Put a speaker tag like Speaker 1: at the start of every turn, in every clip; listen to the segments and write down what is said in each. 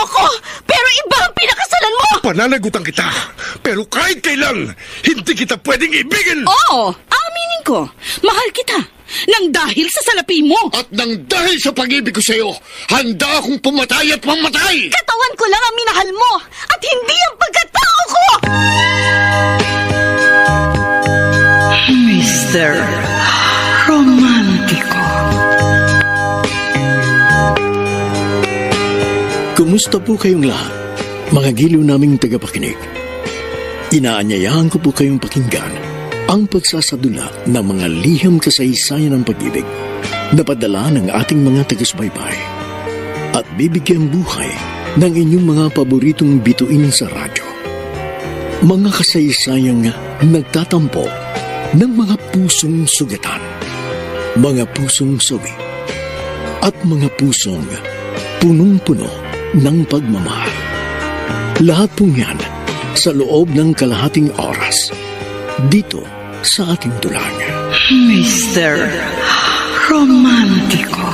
Speaker 1: ako, pero iba ang pinakasalan mo!
Speaker 2: Pananagutan kita, pero kahit kailan, hindi kita pwedeng ibigin!
Speaker 1: Oo, aminin ko. Mahal kita. Nang dahil sa salapi mo.
Speaker 2: At nang dahil sa pag-ibig ko sa'yo, handa akong pumatay at mamatay!
Speaker 1: Katawan ko lang ang minahal mo at hindi ang pagkatao ko! Mr. Romantiko.
Speaker 3: Kumusta po kayong lahat, mga giliw naming tagapakinig? Inaanyayahan ko po kayong pakinggan ang pagsasadula ng mga liham kasaysayan ng pag-ibig na padala ng ating mga taga-subaybay at bibigyan buhay ng inyong mga paboritong bituin sa radyo. Mga kasaysayang nagtatampo ng mga pusong sugatan, mga pusong sawi, at mga pusong punong-puno ng pagmamahal. Lahat pong yan sa loob ng kalahating oras dito sa ating tulang.
Speaker 1: Mr. Romantiko.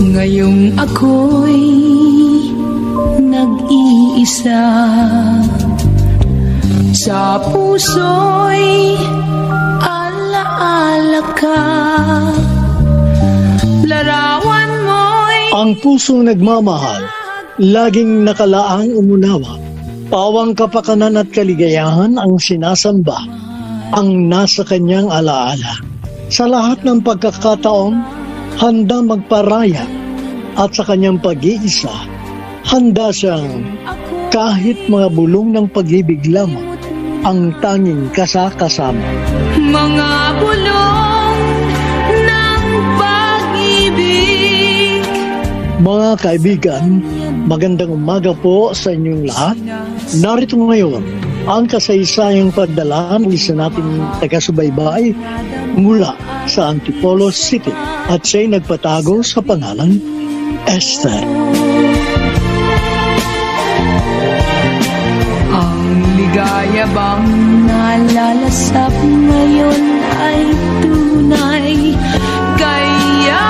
Speaker 4: Ngayong ako'y nag-iisa, sa puso'y alaala ka, larawan mo'y...
Speaker 3: Ang pusong nagmamahal, laging nakalaang umunawa. Pawang kapakanan at kaligayahan ang sinasamba, ang nasa kanyang alaala. Sa lahat ng pagkakataon, handa magparaya at sa kanyang pag-iisa, handa siyang kahit mga bulong ng pag-ibig lamang ang tanging kasakasama.
Speaker 4: Mga bulong ng pag-ibig.
Speaker 3: Mga kaibigan, magandang umaga po sa inyong lahat. Narito ngayon ang kasaysayang pagdala ng isa nating taga-subaybay mula sa Antipolo City at siya'y nagpatago sa pangalan Esther.
Speaker 4: Ang ligaya bang nalalasap ngayon ay tunay, kaya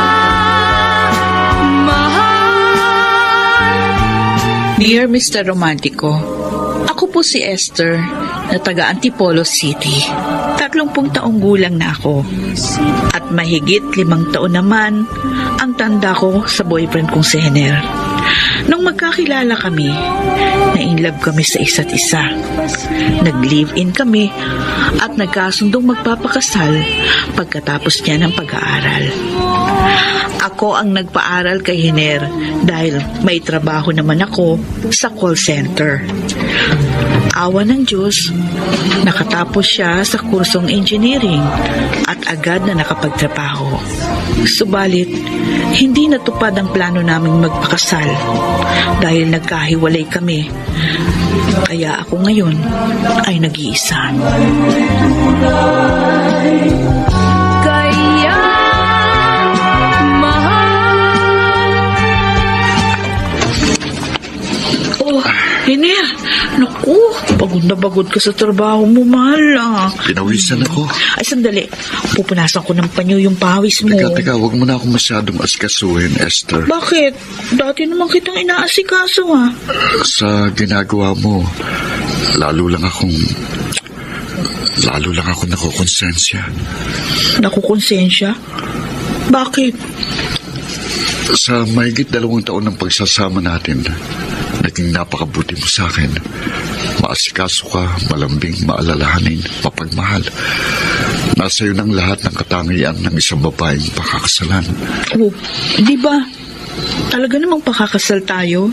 Speaker 4: mahal.
Speaker 1: Dear Mr. Romantico, ako po si Esther na taga Antipolo City. 30 taong gulang na ako. At mahigit 5 taon naman ang tanda ko sa boyfriend kong si Henner. Nung magkakilala kami, na-inlove kami sa isa't isa. Nag-live-in kami at nagkasundong magpapakasal pagkatapos niya ng pag-aaral. Ako ang nagpaaral kay Henner dahil may trabaho naman ako sa call center. Awa ng Diyos, nakatapos siya sa kursong engineering at agad na nakapagtrabaho. Subalit, hindi natupad ang plano naming magpakasal dahil nagkahiwalay kami. Kaya ako ngayon ay nag-iisa.
Speaker 4: Kaya mahal.
Speaker 1: Oh, Henner, naku, pagod na pagod ka sa trabaho mo, mahal ah.
Speaker 2: Pinawisan ako.
Speaker 1: Ay, sandali. Pupunasan ko ng panyo yung pawis mo.
Speaker 2: Teka, huwag mo na akong masyadong asikasuhin, Esther.
Speaker 1: Bakit? Dati naman kitang inaasikaso ah.
Speaker 2: Sa ginagawa mo, lalo lang akong nakukonsensya.
Speaker 1: Nakukonsensya? Bakit?
Speaker 2: Sa mahigit 2 taon ng pagsasama natin, naging napakabuti mo sa akin. Maasikaso ka, malambing, maalalahanin, mapagmahal. Nasa iyo ng lahat ng katangian ng isang babaeng pakakasalan.
Speaker 1: Oh, di ba? Talaga namang pakakasal tayo?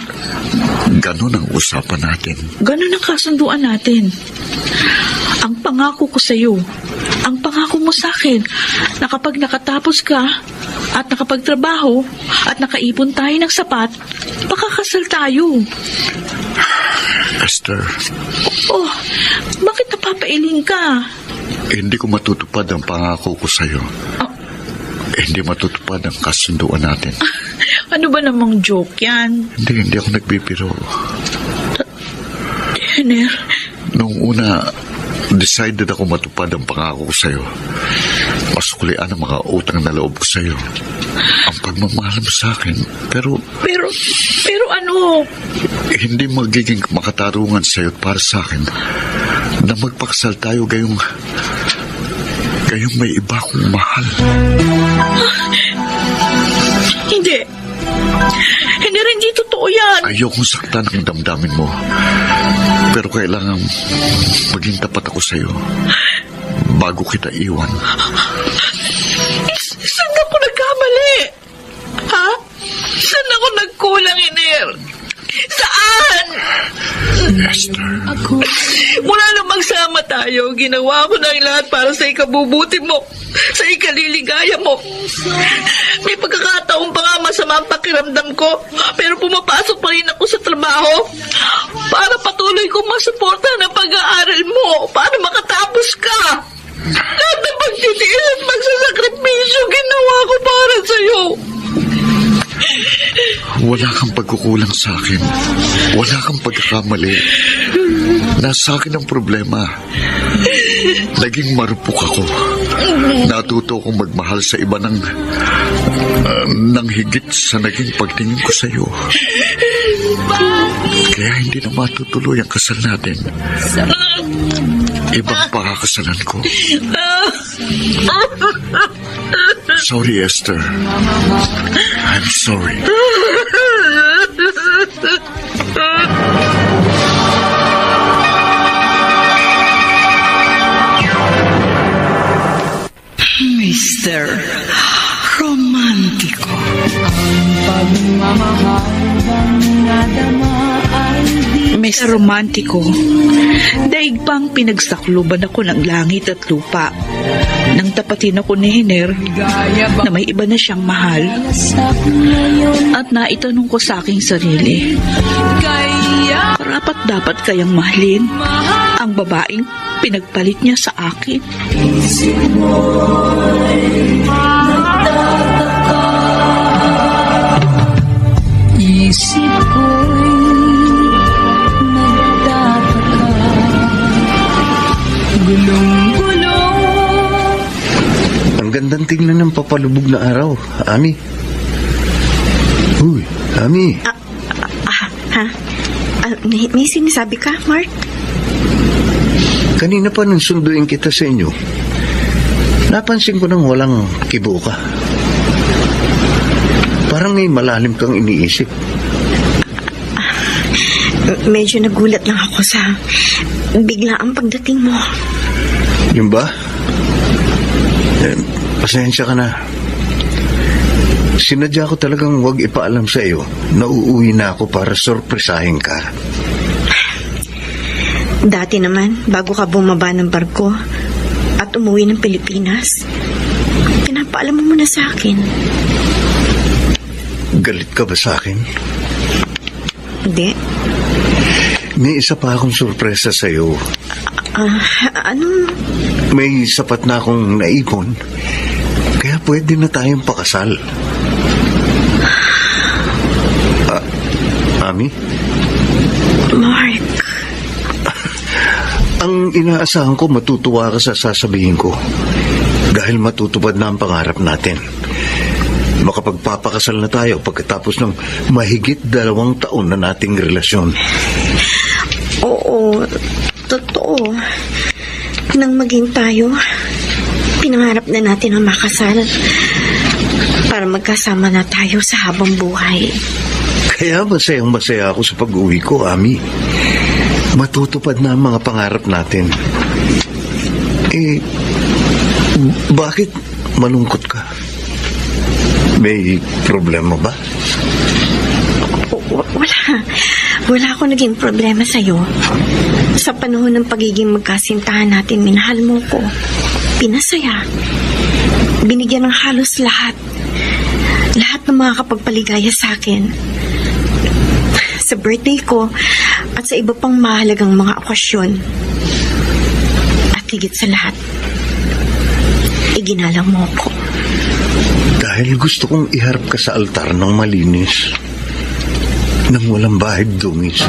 Speaker 2: Ganon ang usapan natin.
Speaker 1: Ganon ang kasunduan natin. Ang pangako ko sa iyo, ang pangako mo sa akin, na kapag nakatapos ka at nakapagtrabaho at nakaipon tayo ng sapat, pakakasal tayo.
Speaker 2: Esther,
Speaker 1: Oh, bakit napapailing ka?
Speaker 2: hindi ko matutupad ang pangako ko sa iyo. hindi matutupad ang kasunduan natin.
Speaker 1: Ano ba namang joke yan?
Speaker 2: Hindi ako nagbibiro.
Speaker 1: Hiner,
Speaker 2: Noong una, decided ako matupad ang pangako ko sa'yo. Masukulian ang mga utang na loob ko sa'yo. Ang pagmamahal mo sa akin. Pero
Speaker 1: pero ano?
Speaker 2: hindi magiging makatarungan sa'yo at para sa akin na magpakasal tayo gayong may iba kong mahal.
Speaker 1: Hindi. Hindi totoo yan.
Speaker 2: Ayokong saktan ang damdamin mo. Pero kailangan maging tapat ako sa'yo bago kita iwan.
Speaker 1: Saan ako nagkamali? Ha? Saan ako nagkulang, Hiner? Saan?
Speaker 2: Esther,
Speaker 1: Mula nang magsama tayo, ginawa ko na ang lahat para sa ikabubuti mo, sa ikaliligaya mo. May pagkakataon pa nga masama ang pakiramdam ko, pero pumapasok pa rin ako sa trabaho para patuloy kong masuportahan ang pag-aaral mo, para makatapos ka. Lahat ng pagtitiis at magsasakripisyo ginawa ko para sa'yo.
Speaker 2: wala kang pagkukulang sa akin. Wala kang pagkakamali. Nasa akin ang problema. Naging marupok ako. Natuto akong magmahal sa iba ng higit sa naging pagtingin ko sa iyo. Kaya hindi na matutuloy ang kasal natin. Ibang pakakasalan ko. Sorry, Esther. I'm sorry.
Speaker 1: Mr. Romantiko. Mr. Romantiko, daig pang pinagsakluban ako ng langit at lupa nang tapatin ako ni Hiner na may iba na siyang mahal at naitanong ko sa aking sarili, karapat dapat kayang mahalin ang babaeng pinagpalit niya sa akin?
Speaker 4: Isip ko'y nagtataka, gulong-gulong.
Speaker 5: Ang gandang tingnan ng papalubog na araw, Ami. Uy, Ami.
Speaker 6: May sinasabi ka, Mark?
Speaker 5: Kanina pa nang sunduin kita sa inyo, napansin ko nang walang kibo ka. Parang may malalim kang iniisip.
Speaker 6: Medyo nagulat lang ako sa biglaang pagdating mo.
Speaker 5: Yun ba? Pasensya ka na. Sinadya ko talagang huwag ipaalam sa iyo na uuwi na ako para sorpresahin ka.
Speaker 6: Dati naman, bago ka bumaba ng barko at umuwi ng Pilipinas, pinapaalam mo muna sa akin.
Speaker 5: Galit ka ba sa akin?
Speaker 6: Hindi.
Speaker 5: May isa pa akong sorpresa sa iyo.
Speaker 6: Anong...
Speaker 5: May sapat na akong naipon, kaya pwede na tayong pakasal. Ami?
Speaker 6: Mark.
Speaker 5: Ang inaasahan ko, matutuwa ka sa sasabihin ko dahil matutupad na ang pangarap natin. Makapagpapakasal na tayo pagkatapos ng mahigit 2 taon na nating relasyon.
Speaker 6: Oo, totoo. Nang maging tayo, pinangarap na natin ang makasal para magkasama na tayo sa habang buhay.
Speaker 5: Kaya masayang-masaya ako sa pag-uwi ko, Ami. Matutupad na ang mga pangarap natin. Bakit malungkot ka? May problema ba?
Speaker 6: Wala ako naging problema sa'yo. Sa panahon ng pagiging magkasintahan natin, minahal mo ko. Pinasaya. Binigyan ng halos lahat. Lahat ng mga kapagpaligaya sa akin. Sa birthday ko at sa iba pang mahalagang mga okasyon. At higit sa lahat, iginalang mo ko.
Speaker 5: Dahil gusto kong iharap ka sa altar ng malinis, nang walang bahid dungis.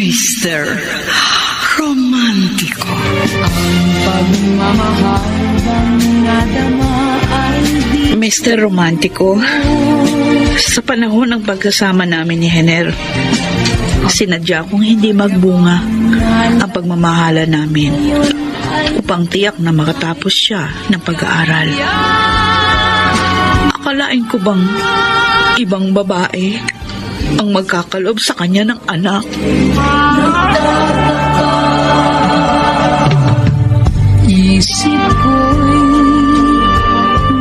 Speaker 1: Mr. Romantiko.
Speaker 4: Pagmamahal bang nadama ay di
Speaker 1: Mr. Romantiko, sa panahon ng pagkasama namin ni Hener, sinadya kong hindi magbunga ang pagmamahala namin upang tiyak na makatapos siya ng pag-aaral. Akalain ko bang ibang babae ang magkakaloob sa kanya ng anak?
Speaker 4: isip ko'y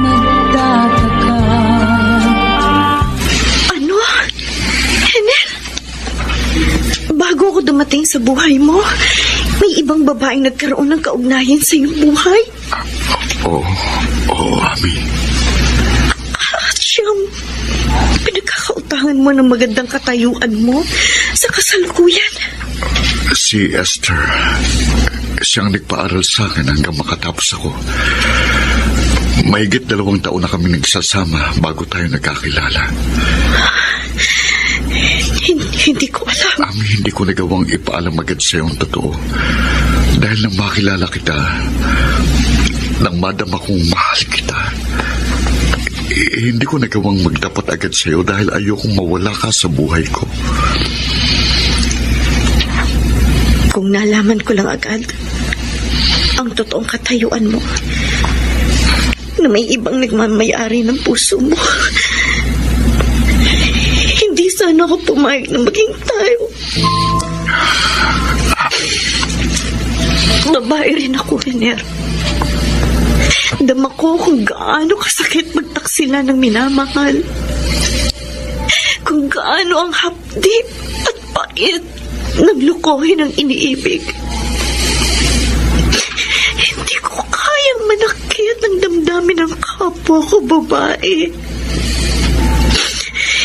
Speaker 4: nagtataka.
Speaker 6: Ano? Henel? Bago ako dumating sa buhay mo, may ibang babaeng nagkaroon ng kaugnayan sa iyong buhay?
Speaker 2: Oo, Ami.
Speaker 6: At siyang pinagkakautangan mo ng magandang katayuan mo sa kasalukuyan.
Speaker 2: Si Esther, siyang nagpaaral sa akin hanggang makatapos ako. Mahigit 2 taon na kami nagsasama bago tayo nagkakilala.
Speaker 6: Hindi ko alam.
Speaker 2: Ami, hindi ko nagawang ipaalam agad sa ang totoo. Dahil nang makilala kita, nang madama kong mahal kita, hindi ko nagawang magdapat agad sa iyo dahil ayokong mawala ka sa buhay ko.
Speaker 6: Kung nalaman ko lang agad ang totoong katayuan mo, na may ibang nagmamayari ng puso mo, hindi sana ako pumayag na maging tayo. Babae rin ako, Hener. Dama ko kung gaano kasakit magtaksila ng minamahal. Kung gaano ang hapdi at pait ng lukohin ng iniibig. Hindi ko kayang manakit ang damdamin ng kapwa ko babae.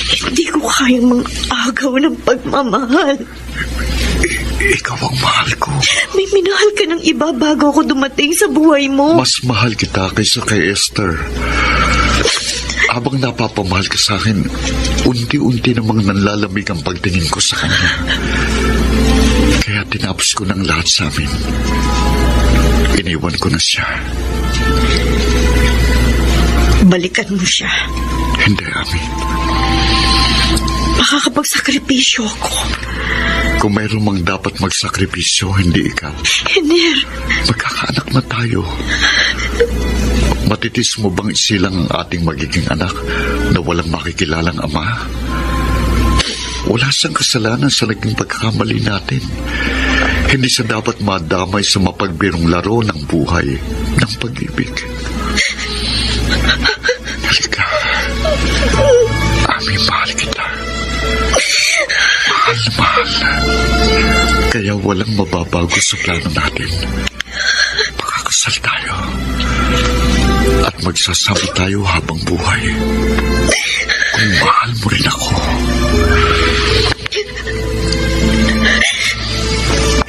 Speaker 6: Hindi ko kayang mang-agaw ng pagmamahal.
Speaker 2: Ikaw ang mahal ko.
Speaker 6: May minahal ka ng iba bago ako dumating sa buhay mo.
Speaker 2: Mas mahal kita kaysa kay Esther. Habang napapamahal ka sa akin, unti-unti namang nanlalamig ang pagtingin ko sa kanya. Kaya tinapos ko ng lahat sa amin. Iniwan ko na siya.
Speaker 6: Balikan mo siya.
Speaker 2: Hindi, Ami.
Speaker 6: Makakapagsakripisyo ako.
Speaker 2: Kung mayroon mang dapat magsakripisyo, hindi ikaw.
Speaker 6: Hener,
Speaker 2: Magkakaanak na tayo. Matitis mo bang isilang ang ating magiging anak na walang makikilalang ama? Wala siyang kasalanan sa naging pagkakamali natin. Hindi siya dapat madamay sa mapagbirong laro ng buhay, ng pag-ibig. Halika. Ami, mahal kita. Mahal na mahal. Kaya walang mababago sa plano natin. Makakasal tayo. At magsasama tayo habang buhay. Kung mahal mo rin ako.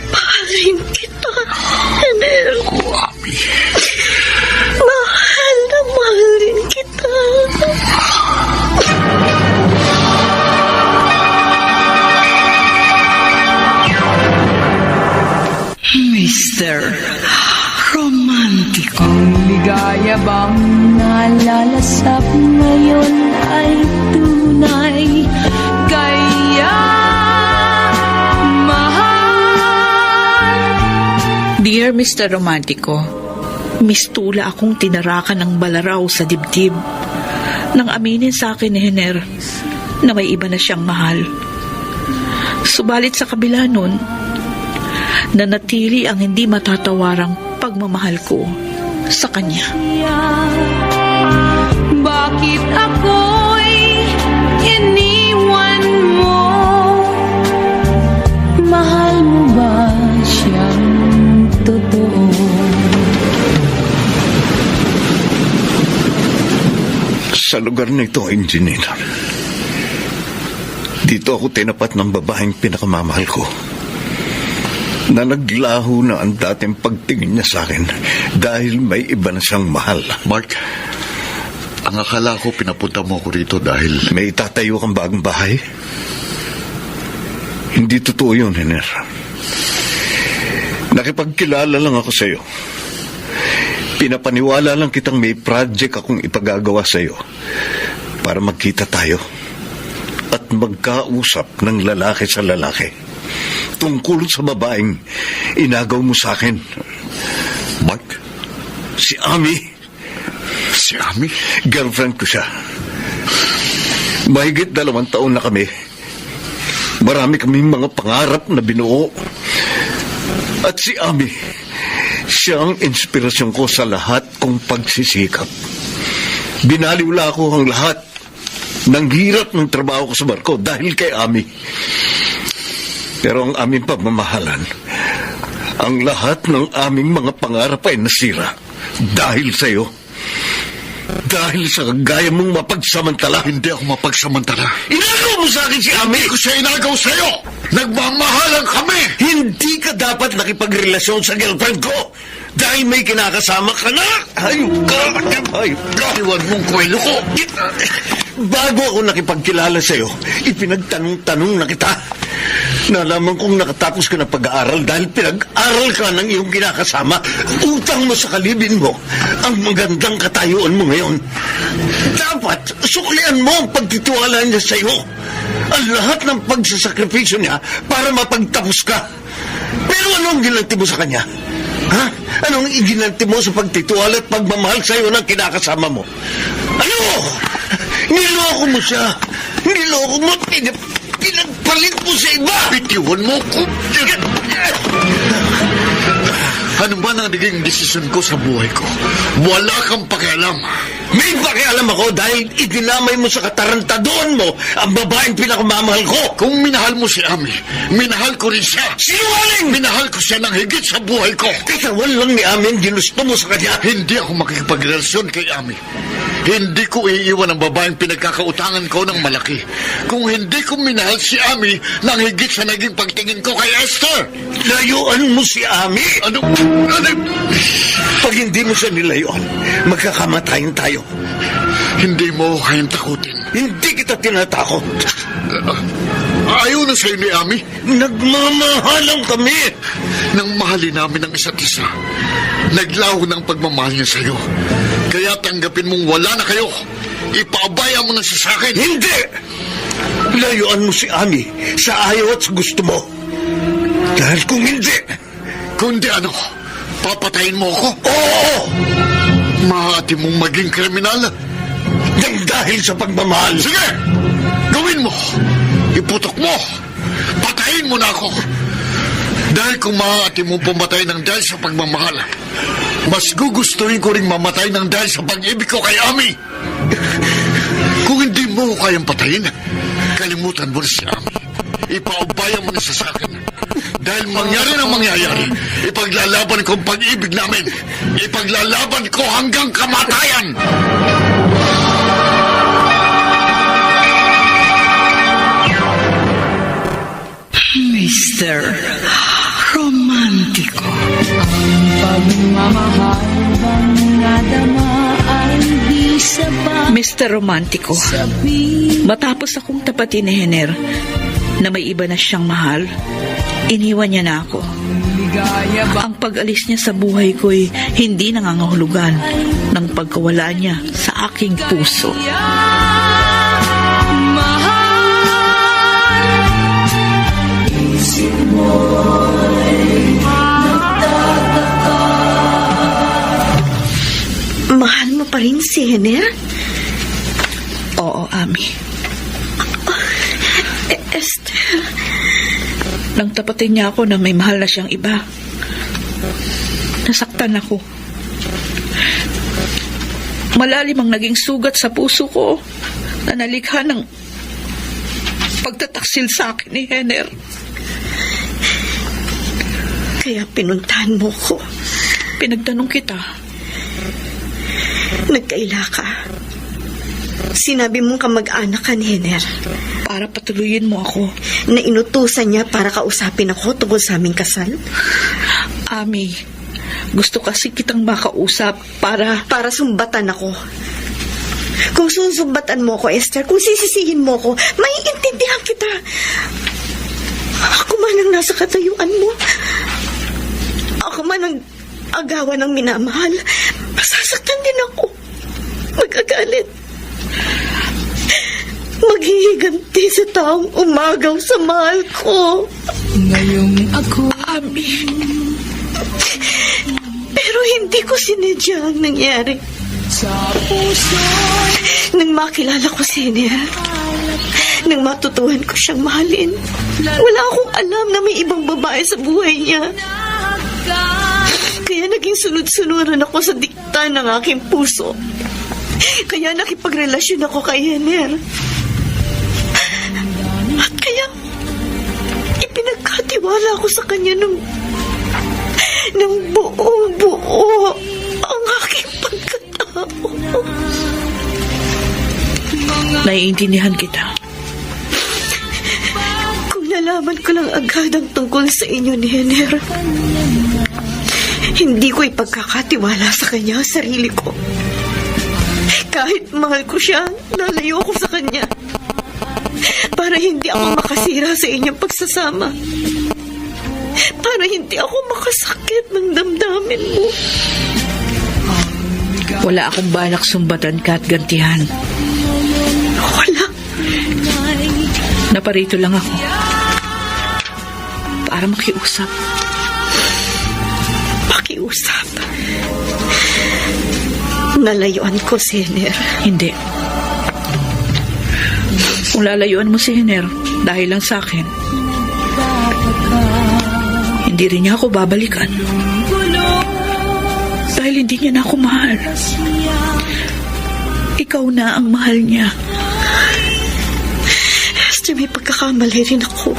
Speaker 6: mahal rin kita, Hener.
Speaker 2: Ako, Ami.
Speaker 6: Mahal na mahal rin kita.
Speaker 1: Mr. Romantiko.
Speaker 4: ang ligaya bang nalalasap ngayon ay tunay. Kaya mahal.
Speaker 1: Dear Mr. Romantiko, mistula akong tinarakan ng balaraw sa dibdib nang aminin sa akin ni Hener na may iba na siyang mahal. Subalit sa kabila nun, nanatili ang hindi matatawarang pagmamahal ko sa kanya.
Speaker 4: Bakit ako'y iniwan mo? Mahal mo ba siyang totoo?
Speaker 5: Sa lugar na ito, Engineer, dito ako tinapat ng babaeng pinakamamahal ko. na naglaho na ang dating pagtingin niya sa akin dahil may iba na siyang mahal.
Speaker 2: Mark, ang akala ko pinapunta mo ako rito dahil...
Speaker 5: May itatayo kang bagong bahay? Hindi totoo yun, Henner. Nakipagkilala lang ako sa'yo. Pinapaniwala lang kitang may project akong ipagagawa sa'yo para magkita tayo at magkausap ng lalaki sa lalaki tungkol sa babaeng inagaw mo sa akin.
Speaker 2: Mark?
Speaker 5: Si Ami.
Speaker 2: Si Ami?
Speaker 5: Girlfriend ko siya. Mahigit 2 taon na kami. Marami kaming mga pangarap na binuo. At si Ami, siya ang inspirasyon ko sa lahat kong pagsisikap. Binaliwala ko ang lahat ng hirap ng trabaho ko sa barko dahil kay Ami. Pero ang aming pagmamahalan, ang lahat ng aming mga pangarap ay nasira dahil sa'yo. Dahil sa kagaya mong mapagsamantala.
Speaker 2: Hindi ako mapagsamantala.
Speaker 5: Inagaw mo sa akin si Ami!
Speaker 2: Hindi ko siya inagaw sa'yo! Nagmamahalan kami!
Speaker 5: Hindi ka dapat nakipagrelasyon sa girlfriend ko dahil may kinakasama ka na! Hayop ka! Hayop ka!
Speaker 2: Iwan mong kwelo ko!
Speaker 5: Bago ako nakipagkilala sa'yo, ipinagtanong-tanong na kita. Nalaman kong nakatapos ka na pag-aaral dahil pinag-aral ka ng iyong kinakasama. Utang mo sa kalibin mo ang magandang katayuan mo ngayon. Dapat suklian mo ang pagtitiwala niya sa'yo. Ang lahat ng pagsasakripisyo niya para mapagtapos ka. Pero anong ginanti mo sa kanya? Ha? Anong iginanti mo sa pagtitiwala at pagmamahal sa'yo ng kinakasama mo? Ano? Niloko mo siya. Niloko mo. Pinagpalit mo sa iba.
Speaker 2: Bitiwan mo ko! Ano ba nang naging desisyon ko sa buhay ko? Wala kang pakialam.
Speaker 5: May pakialam ako dahil idinamay mo sa katarantaduan mo ang babaeng pinakamamahal ko.
Speaker 2: Kung minahal mo si Ami, minahal ko rin siya.
Speaker 5: Sinungaling!
Speaker 2: Minahal ko siya ng higit sa buhay ko.
Speaker 5: Katawan lang ni Ami ang ginusto mo sa kanya.
Speaker 2: Hindi ako makikipagrelasyon kay Ami. Hindi ko iiwan ang babaeng pinagkakautangan ko ng malaki. Kung hindi ko minahal si Ami ng higit sa naging pagtingin ko kay Esther.
Speaker 5: Layuan mo si Ami.
Speaker 2: Ano?
Speaker 5: Pag hindi mo siya nilayuan, magkakamatayin tayo.
Speaker 2: Hindi mo kayang takutin.
Speaker 5: Hindi kita tinatakot.
Speaker 2: Ayaw na sa'yo ni Ami.
Speaker 5: Nagmamahalan kami.
Speaker 2: Nang mahalin namin ang isa't isa, naglaho ng pagmamahal niya sa'yo. Kaya tanggapin mong wala na kayo. Ipaabaya mo na siya sa akin.
Speaker 5: Hindi! Layuan mo si Ami sa ayaw at sa gusto mo. Dahil kung hindi...
Speaker 2: Kundi ano, papatayin mo ako?
Speaker 5: Oo!
Speaker 2: Maaari mong maging kriminal.
Speaker 5: Nang dahil sa pagmamahal.
Speaker 2: Sige! Gawin mo! Iputok mo! Patayin mo na ako! Dahil kung maaari mong pumatay ng dahil sa pagmamahal, mas gugustuhin ko rin mamatay ng dahil sa pag-ibig ko kay Ami. Kung hindi mo kayang patayin, kalimutan mo na si Ami. Ipaubaya mo na siya sa akin. Dahil mangyari na mangyayari, ipaglalaban ko ang pag-ibig namin. Ipaglalaban ko hanggang kamatayan.
Speaker 1: Mr. Romántico.
Speaker 4: Pagmamahal bang nadama ay di sapat
Speaker 1: Mr. Romántico,
Speaker 4: sabihin.
Speaker 1: matapos akong tapatin ni Henner na may iba na siyang mahal, iniwan niya na ako.
Speaker 4: Ligaya ba
Speaker 1: Ang pag-alis niya sa buhay ko'y hindi nangangahulugan ng pagkawala niya sa aking puso.
Speaker 6: Mahal mo pa rin si Henner?
Speaker 1: Oo, Ami.
Speaker 6: Esther,
Speaker 1: Nang tapatin niya ako na may mahal na siyang iba, nasaktan ako. Malalim ang naging sugat sa puso ko na nalikha ng pagtataksil sa akin ni Henner.
Speaker 6: kaya pinuntahan mo ko.
Speaker 1: Pinagtanong kita.
Speaker 6: Nagkaila ka. Sinabi mong kamag-anak ka ni Hener
Speaker 1: Para patuluyin mo ako.
Speaker 6: na inutusan niya para kausapin ako tungkol sa aming kasal.
Speaker 1: Ami, gusto kasi kitang makausap para...
Speaker 6: Para sumbatan ako. Kung susumbatan mo ako, Esther, kung sisisihin mo ako, maiintindihan kita. Ako man ang nasa katayuan mo. Ako man ang agawan ng minamahal. Masasaktan din ako. Magagalit. Maghihiganti sa taong umagaw sa mahal ko.
Speaker 4: Ngayong ako
Speaker 1: Ami,
Speaker 6: Pero hindi ko sinadya ang nangyari.
Speaker 4: sa puso
Speaker 6: Nang makilala ko si Hener, nang matutuhan ko siyang mahalin, wala akong alam na may ibang babae sa buhay niya. Kaya naging sunod-sunuran ako sa dikta ng aking puso. Kaya nakipagrelasyon ako kay Hener. At kaya, ipinagkatiwala ako sa kanya ng buong-buo ang aking pagkatao.
Speaker 1: naiintindihan kita.
Speaker 6: Kung nalaman ko lang agad ang tungkol sa inyo ni Hener, hindi ko ipagkakatiwala sa kanya ang sarili ko. Kahit mahal ko siya, nalayo ko sa kanya. Para hindi ako makasira sa inyong pagsasama. Para hindi ako makasakit ng damdamin mo.
Speaker 1: Wala akong balak sumbatan ka at gantihan.
Speaker 6: Wala.
Speaker 1: Naparito lang ako. Para makiusap.
Speaker 6: Pakiusap. Nalayuan ko si Hener.
Speaker 1: Hindi. Kung lalayuan mo si Hener dahil lang sa akin, hindi rin niya ako babalikan. Dahil hindi niya na ako mahal. Ikaw na ang mahal niya.
Speaker 6: Esther, may pagkakamali rin ako.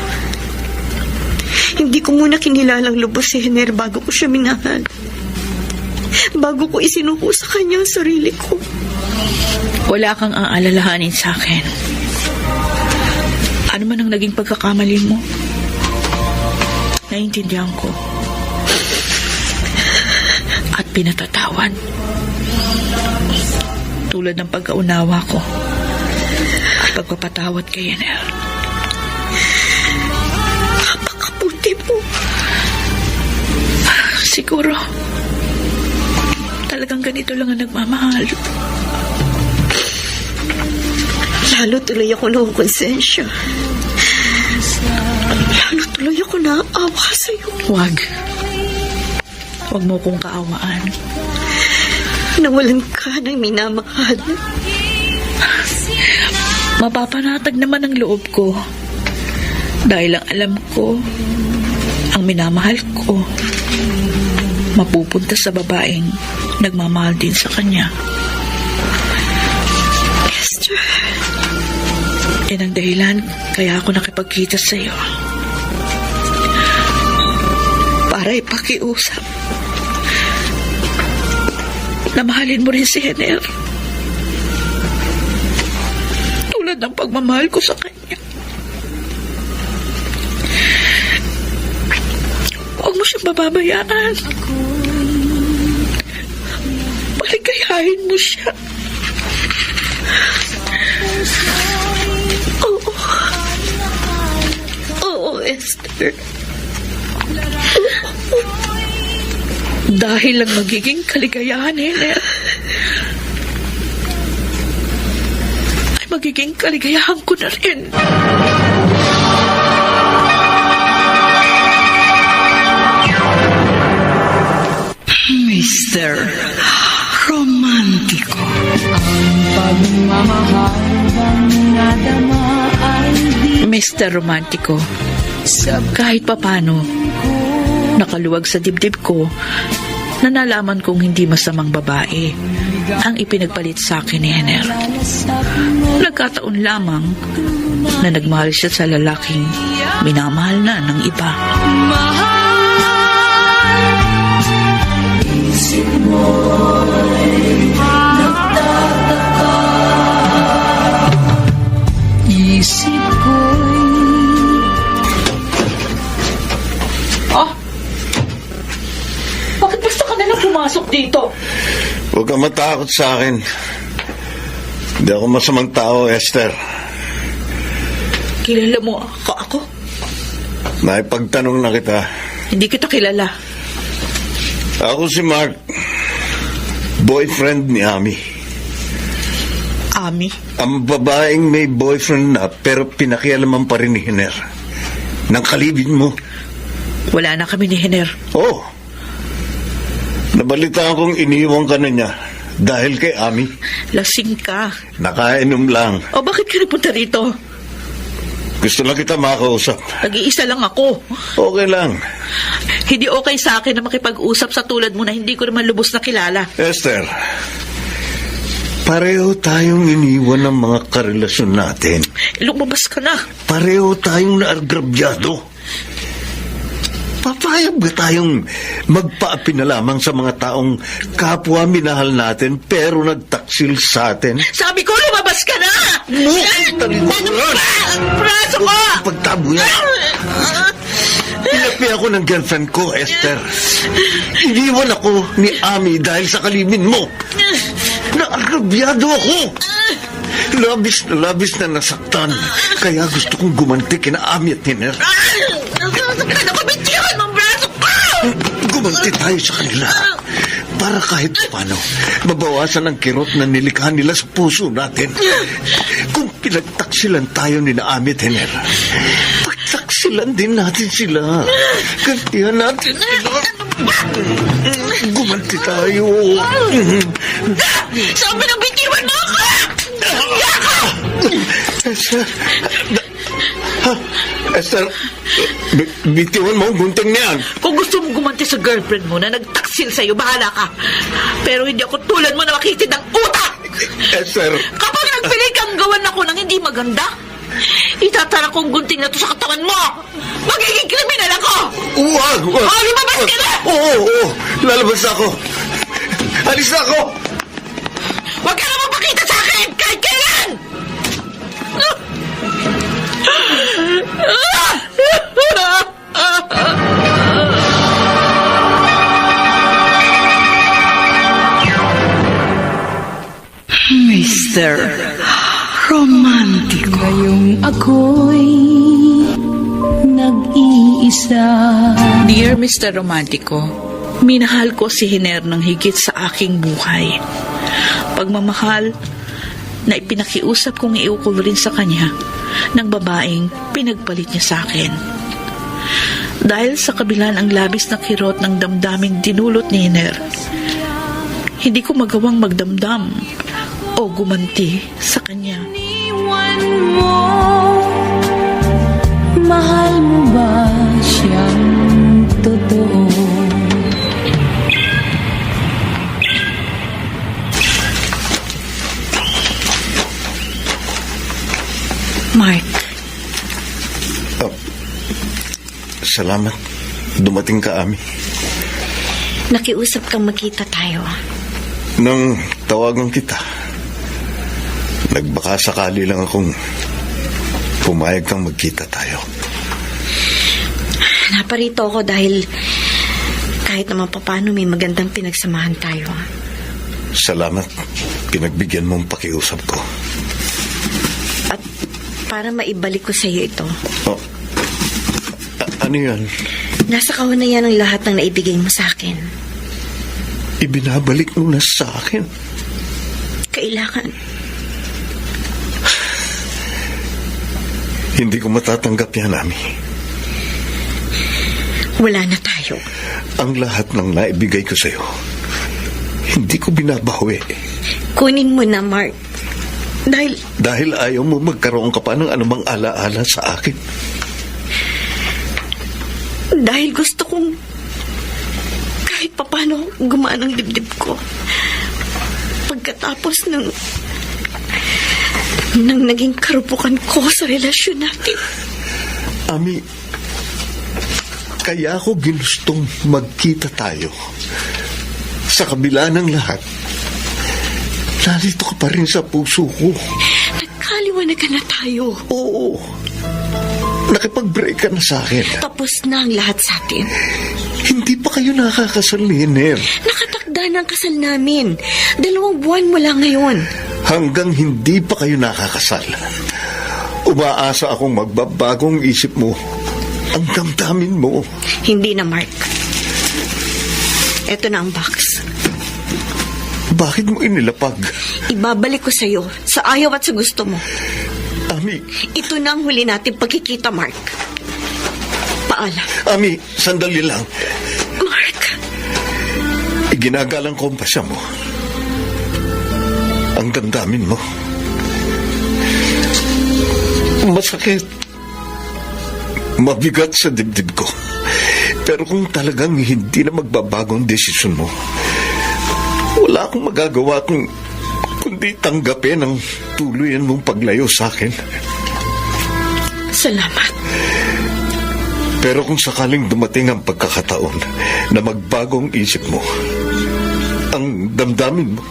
Speaker 6: Hindi ko muna kinilalang lubos si Hener bago ko siya minahal. Bago ko isinuko sa kanya ang sarili ko.
Speaker 1: Wala kang aalalahanin sa akin. Ano man ang naging pagkakamali mo, naiintindihan ko. At pinatatawad. Tulad ng pagkaunawa ko at pagpapatawad kay Hener.
Speaker 6: Napakabuti mo.
Speaker 1: Siguro, talagang ganito lang ang nagmamahal.
Speaker 6: Lalo tuloy ako ng konsensya. Lalo tuloy ako naaawa sa'yo.
Speaker 1: Huwag. Huwag mo kong kaawaan.
Speaker 6: Nawalan ka ng minamahal.
Speaker 1: Mapapanatag naman ang loob ko. Dahil ang alam ko, ang minamahal ko, mapupunta sa babaeng nagmamahal din sa kanya.
Speaker 6: Esther,
Speaker 1: Yan ang dahilan kaya ako nakipagkita sa iyo. Para ipakiusap na mahalin mo rin si Hener. Tulad ng pagmamahal ko sa kanya. Huwag mo siyang bababayaan. Paligayahin mo siya.
Speaker 6: oo. Oo, Esther.
Speaker 1: Dahil lang magiging kaligayahan, Hener, ay magiging kaligayahan ko na rin.
Speaker 7: Mr. Romantiko.
Speaker 4: pagmamahal bang nadama ay di
Speaker 1: Mr. Romantico,
Speaker 4: sa
Speaker 1: kahit papano, nakaluwag sa dibdib ko na nalaman kong hindi masamang babae ang ipinagpalit sa akin ni Hener. Nagkataon lamang na nagmahal siya sa lalaking minamahal na ng iba.
Speaker 4: isip ko'y
Speaker 1: Ah! Bakit basta ka nalang pumasok dito?
Speaker 5: Huwag kang matakot sa akin. Hindi ako masamang tao, Esther.
Speaker 1: Kilala mo ako?
Speaker 5: Naipagtanong na kita.
Speaker 1: Hindi kita kilala.
Speaker 5: Ako si Mark. Boyfriend ni Ami.
Speaker 1: Ami?
Speaker 5: Ang babaeng may boyfriend na pero pinakialaman pa rin ni Hiner. Nang kalibin mo.
Speaker 1: Wala na kami ni Hiner.
Speaker 5: Oh. Nabalitaan kong iniwan ka na niya dahil kay Ami.
Speaker 1: Lasing ka.
Speaker 5: Nakainom lang.
Speaker 1: O bakit ka napunta rito?
Speaker 5: Gusto lang kita makausap.
Speaker 1: Nag-iisa lang ako.
Speaker 5: Okay lang.
Speaker 1: Hindi okay sa akin na makipag-usap sa tulad mo na hindi ko naman lubos na kilala.
Speaker 5: Esther, pareho tayong iniwan ng mga karelasyon natin.
Speaker 1: Lumabas ka na.
Speaker 5: Pareho tayong naargrabyado. Papayag ba tayong magpaapi na lamang sa mga taong kapwa minahal natin pero nagtaksil sa atin?
Speaker 1: Sabi ko, lumabas ka na!
Speaker 5: Ano
Speaker 1: ba? Braso ko!
Speaker 5: Pagtabo yan. Pinapi ako ng girlfriend ko, Esther. Iniwan ako ni Ami dahil sa kalibin mo. Naargrabyado ako. Labis na nasaktan. Kaya gusto kong gumanti kina Ami at Hiner.
Speaker 1: Nakabitiwan mong braso ko!
Speaker 5: Gumanti tayo sa kanila. Para kahit paano, mabawasan ang kirot na nilikha nila sa puso natin. Kung pinagtaksilan tayo ni Ami at Hiner, pagtaksilan din natin sila. Gantihan natin sila. Gumanti tayo.
Speaker 1: Sabi ng bitiwan mo ako!
Speaker 5: Esther, Esther, bitiwan mo ang gunting niyan.
Speaker 1: Kung gusto mong gumanti sa girlfriend mo na nagtaksil sa'yo, bahala ka. Pero hindi ako tulad mo na makitid ng utak!
Speaker 5: Esther,
Speaker 1: Kapag nagpilit kang gawan ako ng hindi maganda, itatara kong gunting na to sa katawan mo! Magiging kriminal ako!
Speaker 5: Huwag!
Speaker 1: Oh, lumabas ka na!
Speaker 5: Oo, lalabas ako. Alis na ako!
Speaker 1: Huwag ka na mapakita sa akin! Kahit kailan!
Speaker 4: Mr. Romantiko. Ngayong ako'y nag-iisa.
Speaker 1: Dear Mr. Romantico, minahal ko si Hiner ng higit sa aking buhay. Pagmamahal na ipinakiusap kong iukol rin sa kanya ng babaeng pinagpalit niya sa akin. Dahil sa kabila ng labis na kirot ng damdaming dinulot ni Hiner, hindi ko magawang magdamdam o gumanti sa kanya.
Speaker 4: Iwan mo, mahal mo ba siyang totoo?
Speaker 6: Mark,
Speaker 5: Salamat. Dumating ka, Ami.
Speaker 6: nakiusap kang magkita tayo.
Speaker 5: Nang tawagan kita, nagbaka sakali lang akong pumayag kang magkita tayo.
Speaker 6: Naparito ako dahil kahit naman paano may magandang pinagsamahan tayo.
Speaker 5: Salamat. Pinagbigyan mo ang pakiusap ko.
Speaker 6: At para maibalik ko sa iyo ito,
Speaker 5: Oh, ano yan?
Speaker 6: nasa kahon na yan ang lahat ng naibigay mo sa akin.
Speaker 5: Ibinabalik mo na sa akin.
Speaker 6: Kailangan.
Speaker 5: Hindi ko matatanggap yan, Ami.
Speaker 6: Wala na tayo.
Speaker 5: Ang lahat ng naibigay ko sa'yo, hindi ko binabawi.
Speaker 6: Kunin mo na, Mark.
Speaker 5: Dahil ayaw mo magkaroon ka pa ng anumang alaala sa akin.
Speaker 6: Dahil gusto kong kahit papano gumaan ang dibdib ko. Pagkatapos ng naging karupukan ko sa relasyon natin.
Speaker 5: Ami, kaya ako ginustong magkita tayo. Sa kabila ng lahat, narito ka pa rin sa puso ko.
Speaker 6: Nagkali Nagkaliwanagan na tayo.
Speaker 5: Oo. Nakipag-break ka na sa akin.
Speaker 6: Tapos na ang lahat sa atin.
Speaker 5: Hindi pa kayo nakakasal ni Hiner.
Speaker 6: Nakatakda na ang kasal namin. 2 buwan mula ngayon.
Speaker 5: Hanggang hindi pa kayo nakakasal. Umaasa akong magbabagong isip mo. Ang damdamin mo.
Speaker 6: Hindi na, Mark. Ito na ang box.
Speaker 5: Bakit mo inilapag?
Speaker 6: Ibabalik ko sa'yo sa ayaw at sa gusto mo.
Speaker 5: Ami,
Speaker 6: Ito na ang huli natin pagkikita, Mark. Paalam.
Speaker 5: Ami, sandali lang.
Speaker 6: Mark!
Speaker 5: Iginagalang ko ang pasya mo. Ang damdamin mo. Masakit. Mabigat sa dibdib ko. Pero kung talagang hindi na magbabago ang desisyon mo, wala akong magagawa kundi tanggapin ang tuluyan mong paglayo sa akin.
Speaker 6: Salamat.
Speaker 5: Pero kung sakaling dumating ang pagkakataon na magbago ang isip mo, ang damdamin mo,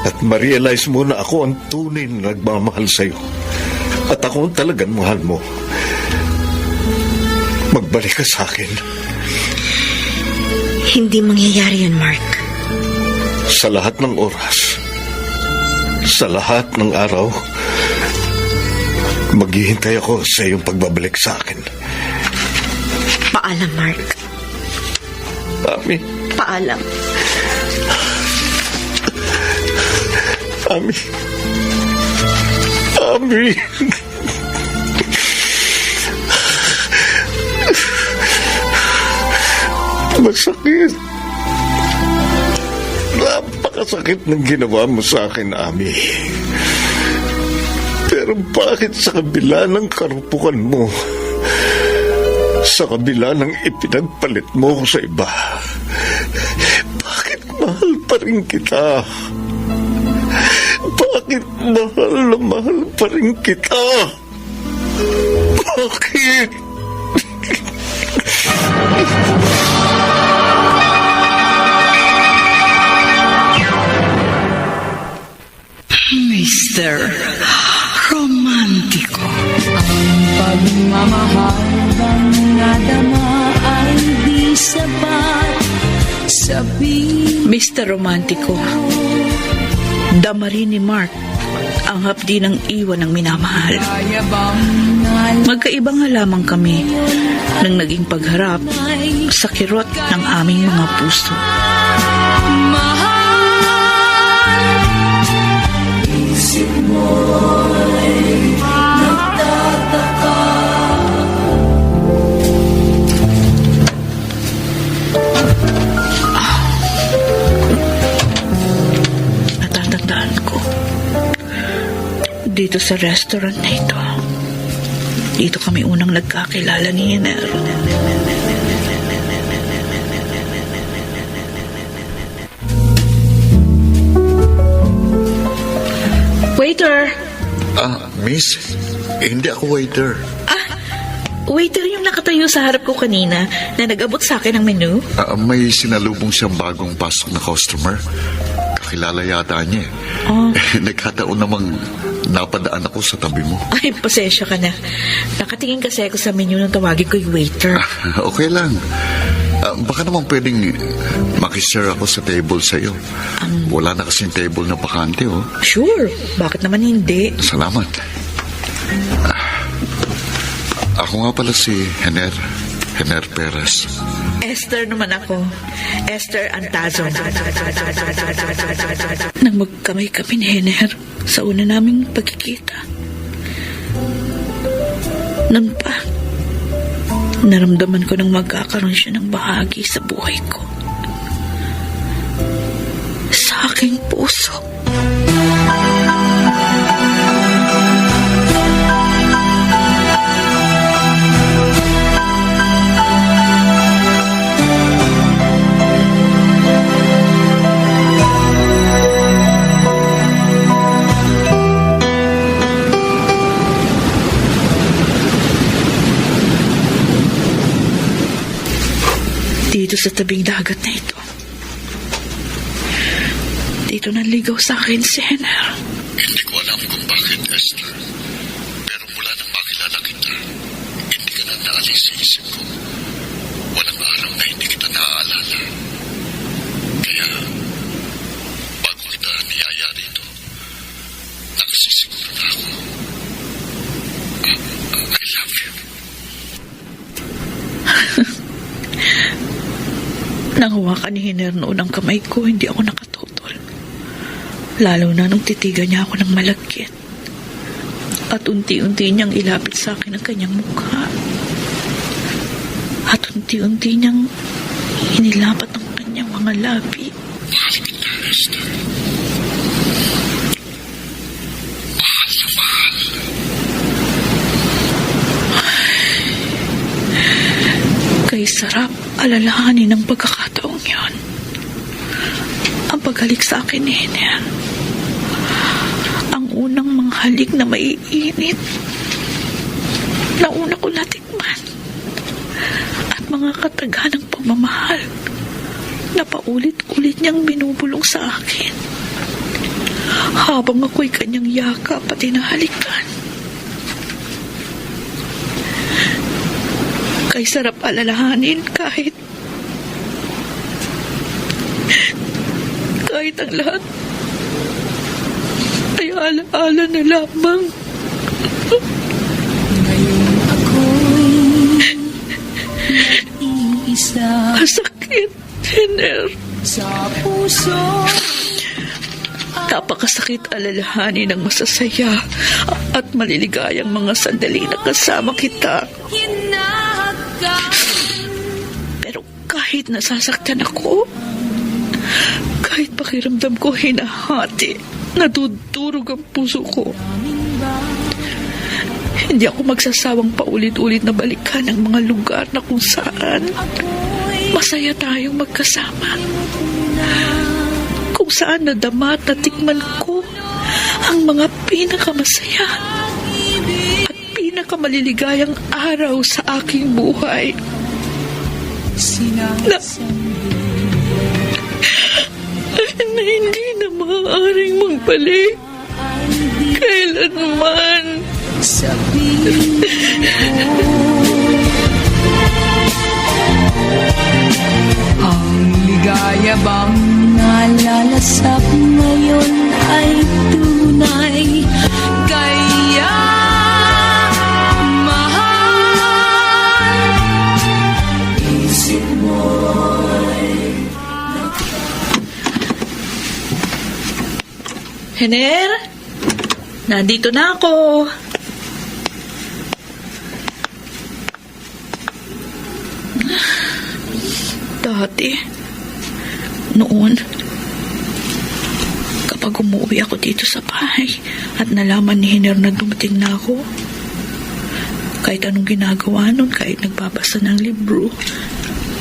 Speaker 5: at ma-realize mo na ako ang tunay na nagmamahal sa'yo, at ako ang talagang mahal mo, magbalik ka sa akin.
Speaker 6: Hindi mangyayari yan, Mark.
Speaker 5: Sa lahat ng oras, sa lahat ng araw, maghihintay ako sa iyong pagbabalik sa akin.
Speaker 6: Paalam, Mark.
Speaker 5: Ami,
Speaker 6: Paalam.
Speaker 5: Ami, Ami. Masakit. Napakasakit ng ginawa mo sa akin, Ami. Pero bakit sa kabila ng karupukan mo, sa kabila ng ipinagpalit mo ko sa iba, bakit mahal pa rin kita? Bakit mahal na mahal pa rin kita? Bakit?
Speaker 1: Mr. Romántico.
Speaker 4: Pagmamahal bang nadama ay di sapat sa
Speaker 1: Mr. Romántico, dama rin ni Mark ang hapdi ng iwan ng minamahal.
Speaker 4: pinayabang na
Speaker 1: Magkaiba nga lamang kami nang naging pagharap sa kirot ng aming mga puso.
Speaker 4: mahal. Isip mo'y nagtataka.
Speaker 1: Natatandaan ko, dito sa restaurant na ito, dito kami unang nagkakilala ni Hiner. Waiter!
Speaker 2: Miss, hindi ako waiter.
Speaker 1: Waiter yung nakatayo sa harap ko kanina na nag-abot sa akin ng menu.
Speaker 2: May sinalubong siyang bagong pasok na customer. Kakilala yata niya eh. Nagkataon namang napadaan ako sa tabi mo.
Speaker 1: Ay, pasensya ka na. Nakatingin kasi ako sa menu nung tawagin ko yung waiter.
Speaker 2: Okay lang. Baka naman pwedeng makishare ako sa table sa'yo. Wala na kasing table na bakante, oh.
Speaker 1: Sure, bakit naman hindi?
Speaker 2: Salamat. Ako nga pala si Hiner Perez.
Speaker 1: Esther naman ako. Esther Antazon. Nang magkamay kami ni Hiner sa una naming pagkikita. Noon pa, naramdaman ko nang magkakaroon siya ng bahagi sa buhay ko. Sa aking puso. Dito sa tabing dagat na ito. Dito naligaw sa akin si Hiner.
Speaker 2: Hindi ko alam kung bakit akin, Esther. Pero mula nang makilala kita, hindi ka na naalis sa isip ko. Walang araw na hindi kita naaalala. Kaya, bago kita niyaya dito, nakasisiguro na ako. I love you.
Speaker 1: Nang hawakan ni Hiner noon ang kamay ko, hindi ako nakatutol. Lalo na nung titigan niya ako ng malagkit. At unti-unti niyang ilapit sa akin ang kanyang mukha. At unti-unti niyang inilapat ang kanyang mga labi.
Speaker 2: Mahal kita, Esther. Mahal na mahal.
Speaker 1: Kay sarap alalahanin ng pagkakataong yon. Ang paghalik sa akin ni Hiner. Ang unang mga halik na maiinit na una ko natikman. At mga kataganang pagmamahal na paulit-ulit niyang binubulong sa akin. Habang ako'y kanyang yakap at hinahalikan. Kay sarap alalahanin kahit ang lahat ay alaala na lamang.
Speaker 4: Ngayon ako'y nag-iisa
Speaker 1: Masakit, Hiner.
Speaker 4: sa puso.
Speaker 1: Napakasakit alalahanin ng masasaya at maliligayang mga sandali na kasama kita.
Speaker 4: Hinahagkan
Speaker 1: Pero kahit nasasaktan ako, kahit pakiramdam ko hinahati, nadudurog ang puso ko. Hindi ako magsasawang paulit-ulit na balikan ang mga lugar na kung saan masaya tayong magkasama. Kung saan nadama at natikman ko ang mga pinakamasaya at pinakamaliligayang araw sa aking buhay. Na hindi na maaaring magbalik kailanman.
Speaker 4: sabihin ang ligaya bang nalalasap ngayon ay tunay, kaya mahal. Isip mo'y
Speaker 1: Hiner, nandito na ako. Dati, noon, kapag umuwi ako dito sa bahay at nalaman ni Hiner na dumating na ako, kahit anong ginagawa nun, kahit nagbabasa ng libro,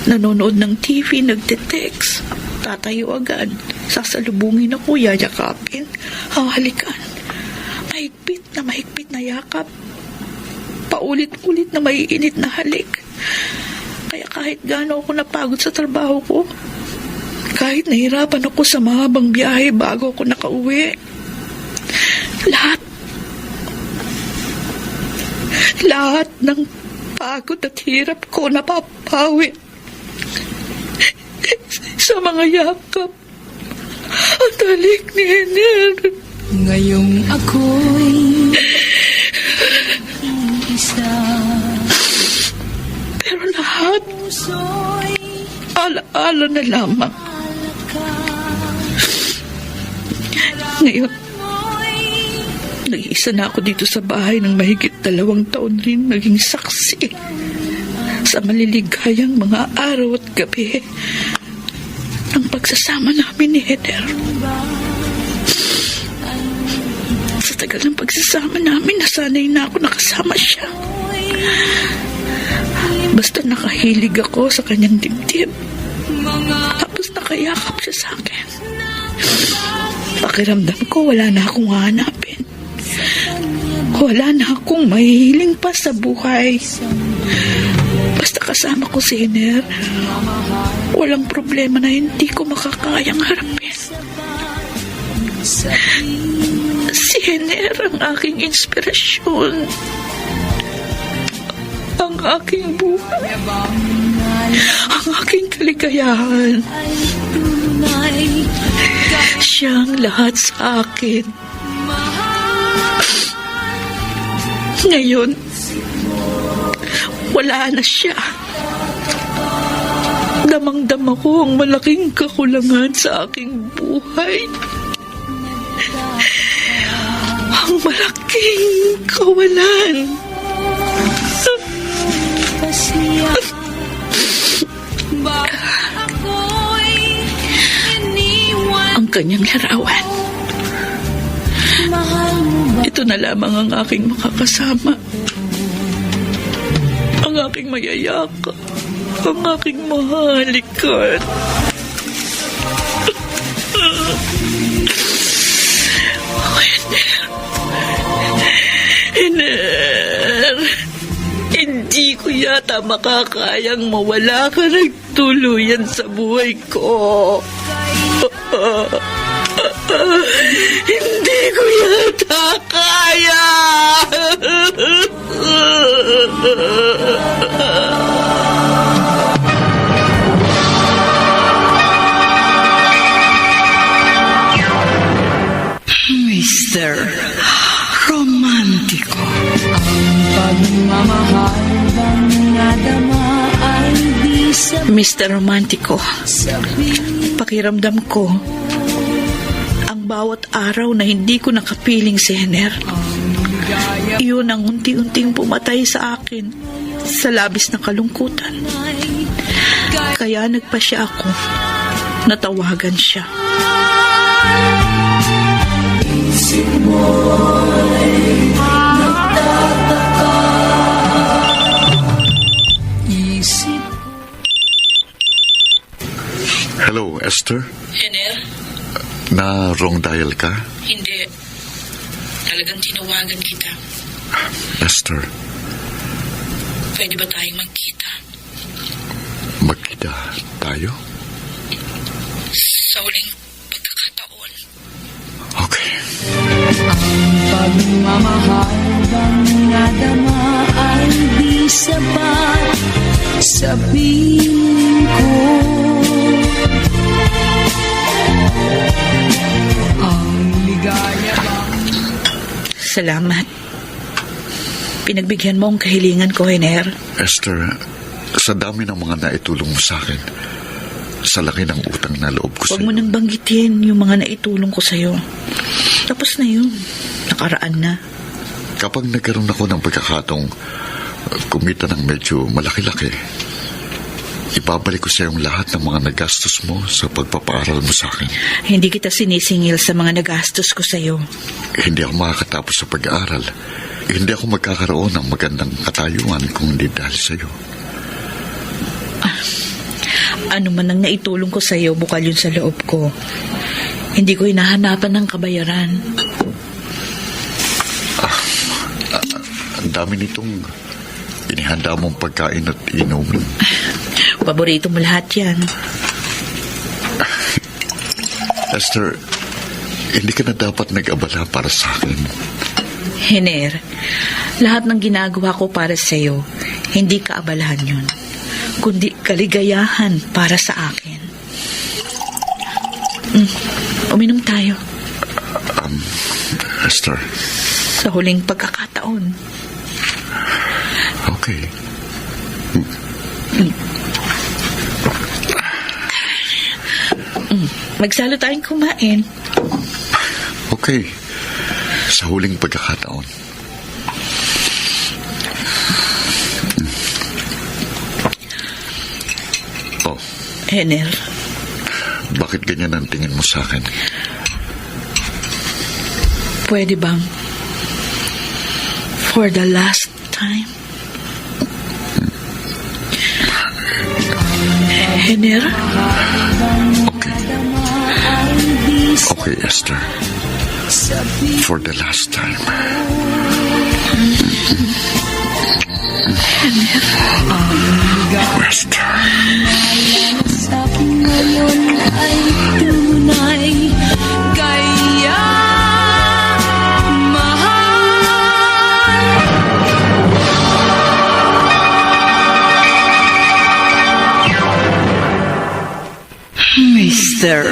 Speaker 1: nanonood ng TV, nagte-text, tatayo agad, sasalubungin ako, yayakapin, hahalikan, mahigpit na yakap, paulit-ulit na maiinit na halik. Kaya kahit gaano ako napagod sa trabaho ko, kahit nahirapan ako sa mahabang biyahe bago ako nakauwi, lahat ng pagod at hirap ko napapawi sa mga yakap at halik ni Hiner.
Speaker 4: ngayong ako'y isa.
Speaker 1: Pero lahat,
Speaker 4: Puso'y
Speaker 1: alaala na lamang. Ngayon, nag-iisa na ako dito sa bahay ng mahigit 2 taon rin naging saksi sa maliligayang mga araw at gabi ng pagsasama namin ni Hiner. Sa tagal ng pagsasama namin, nasanay na ako nakasama siya. Basta nakahilig ako sa kanyang dibdib. Tapos nakayakap siya sa akin. Pakiramdam ko wala na akong hahanapin. Wala na akong mahihiling pa sa buhay. Basta kasama ko si Hiner, walang problema na hindi ko makakayang harapin. Si Hener ang aking inspirasyon. Ang aking buhay. Ang aking kaligayahan. Siyang lahat sa akin. Ngayon, wala na siya. Damang-dama ko ang malaking kakulangan sa aking buhay. Ang malaking kawalan. Ang kanyang larawan. Ito na lamang ang aking makakasama. Ang aking mayayaka. Ang aking mahalikan. Hener, hindi ko yata makakayang mawala ka ng tuluyan sa buhay ko. Hindi ko yata kaya. Mr. Romántico.
Speaker 4: Pagmamahal bang nadama ay di sabihin.
Speaker 1: Mr. Romántico, pakiramdam ko ang bawat araw na hindi ko nakapiling si Hener. Iyon ang unti-unting pumatay sa akin sa labis na kalungkutan. Kaya nagpasya ako. Natawagan siya.
Speaker 2: Hello, Esther?
Speaker 1: Hener?
Speaker 2: Na wrong dial ka?
Speaker 1: Hindi. Talagang tinawagan kita.
Speaker 2: Esther,
Speaker 1: Pwede ba tayong magkita?
Speaker 2: magkita tayo?
Speaker 1: Sa huling pagkakataon.
Speaker 2: Okay.
Speaker 4: Pagmamahal bang nadama ay di sapat sa piling ko. Ang ligaya bang
Speaker 1: Salamat. Pinagbigyan mo ang kahilingan ko, Hener.
Speaker 2: Esther, sa dami ng mga naitulong mo sa akin, sa laki ng utang na loob ko
Speaker 1: Huwag mo
Speaker 2: sa'yo,
Speaker 1: nang banggitin yung mga naitulong ko sa'yo. Tapos na yun. Nakaraan na.
Speaker 2: kapag nagkaroon ako ng pagkakataong kumita ng medyo malaki-laki, ibabalik ko sa iyong lahat ng mga nagastos mo sa pagpapaaral mo sa akin.
Speaker 1: Hindi kita sinisingil sa mga nagastos ko sa'yo.
Speaker 2: Hindi ako makakatapos sa pag-aaral. Hindi ako magkakaroon ng magandang katayuan kung hindi dahil sa iyo.
Speaker 1: Ano man ang naitulong ko sa'yo, bukal yun sa loob ko. Hindi ko hinahanapan ng kabayaran.
Speaker 2: Ang dami nitong inihanda mong pagkain at inumin.
Speaker 1: Paborito mo lahat yan.
Speaker 2: Esther, hindi ka na dapat nag-abala para sa akin.
Speaker 1: Hener, lahat ng ginagawa ko para sa'yo, hindi kaabalahan yun, kundi kaligayahan para sa akin. Uminom tayo.
Speaker 2: Esther.
Speaker 1: Sa huling pagkakataon.
Speaker 2: Okay.
Speaker 1: Magsalo tayong kumain.
Speaker 2: Okay. Sa huling pagkakataon. Oh,
Speaker 1: Hener,
Speaker 2: bakit ganyan ang tingin mo sa akin?
Speaker 1: pwede bang for the last time? Hener?
Speaker 2: Okay. Okay, Esther. For the last time. Esther.
Speaker 4: sa ngayon ay tunay kaya
Speaker 1: Mr.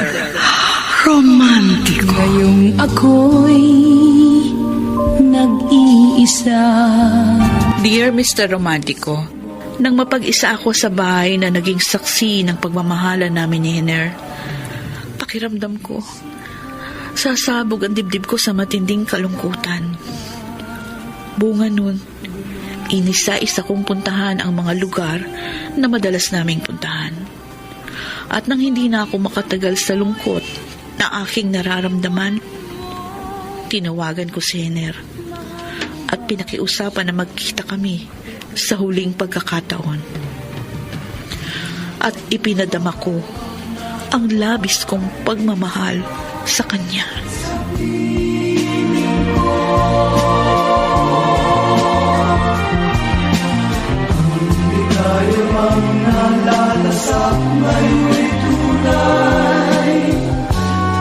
Speaker 1: Romántico.
Speaker 4: Ngayong ako'y nag-iisa.
Speaker 1: Dear Mr. Romántico, nang mapag-isa ako sa bahay na naging saksi ng pagmamahalan namin ni Hiner, pakiramdam ko, sasabog ang dibdib ko sa matinding kalungkutan. Bunga nun, inisa-isa kong puntahan ang mga lugar na madalas naming puntahan. At nang hindi na ako makatagal sa lungkot na aking nararamdaman, tinawagan ko si Hiner at pinakiusapan na magkita kami sa huling pagkakataon. At ipinadama ko ang labis kong pagmamahal sa kanya.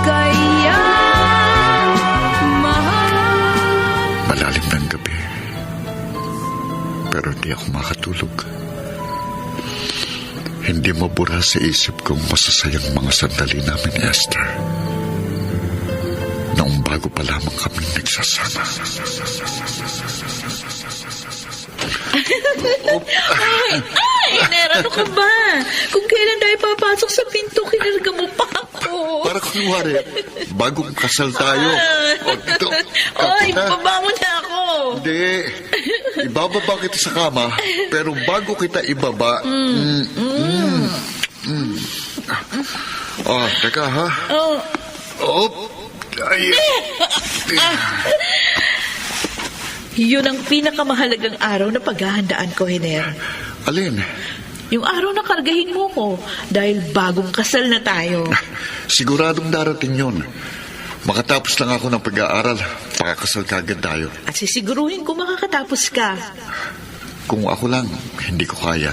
Speaker 4: Kaya mahal.
Speaker 2: Malalim ng gabi, pero hindi ako makatulog. Hindi mabura sa isip kong masasayang mga sandali namin, Esther. Noong bago pa lamang kami nagsasama.
Speaker 1: Hiner, ano ka ba? Kung kailan tayo papasok sa pinto, kinarga mo pa ako.
Speaker 2: Para kunwari, bagong kasal tayo. Ito.
Speaker 1: Oy, babangon na ako.
Speaker 2: Hindi. Ibababa kita sa kama, pero bago kita ibaba... teka ha? Oh. Ay.
Speaker 1: Yun ang pinakamahalagang araw na paghahandaan ko, Hiner.
Speaker 2: Alin?
Speaker 1: Yung araw na kargahin mo ko dahil bagong kasal na tayo.
Speaker 2: Siguradong darating yun. Makatapos lang ako ng pag-aaral, pakakasal kagad tayo.
Speaker 1: At sisiguruhin ko makakatapos ka
Speaker 2: Kung ako lang, hindi ko kaya.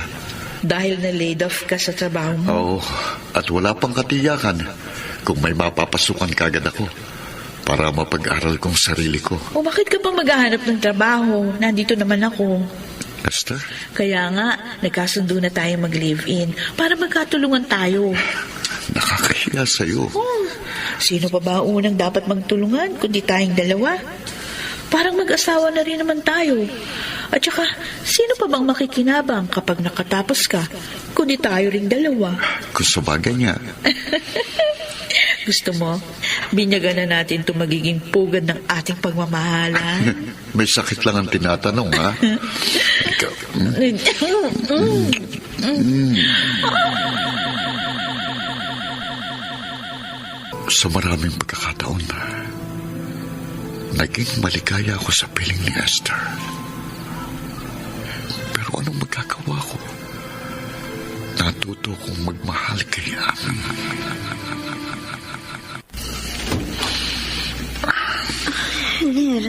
Speaker 1: dahil na-laid off ka sa trabaho mo.
Speaker 2: Oo, at wala pang katiyakan kung may mapapasukan kagad ako para mapag-aral kong sarili ko.
Speaker 1: O bakit ka pa maghahanap ng trabaho? Nandito naman ako.
Speaker 2: Esther?
Speaker 1: Kaya nga, nagkasundo na tayo mag-live-in para magkatulungan tayo.
Speaker 2: Nakakahiya sa'yo.
Speaker 1: Sino pa ba unang dapat magtulungan kundi tayong dalawa? Parang mag-asawa na rin naman tayo. At saka, sino pa bang makikinabang kapag nakatapos ka kundi tayo ring dalawa?
Speaker 2: Kung sabagay niya,
Speaker 1: Gusto mo, binyagan na natin itong magiging pugad ng ating pagmamahala.
Speaker 2: may sakit lang ang tinatanong, ha? Ikaw, Sa maraming pagkakataon, naging maligaya ako sa piling ni Esther. Pero anong magagawa ko? Natuto kong magmahal kay Ami.
Speaker 6: Hiner,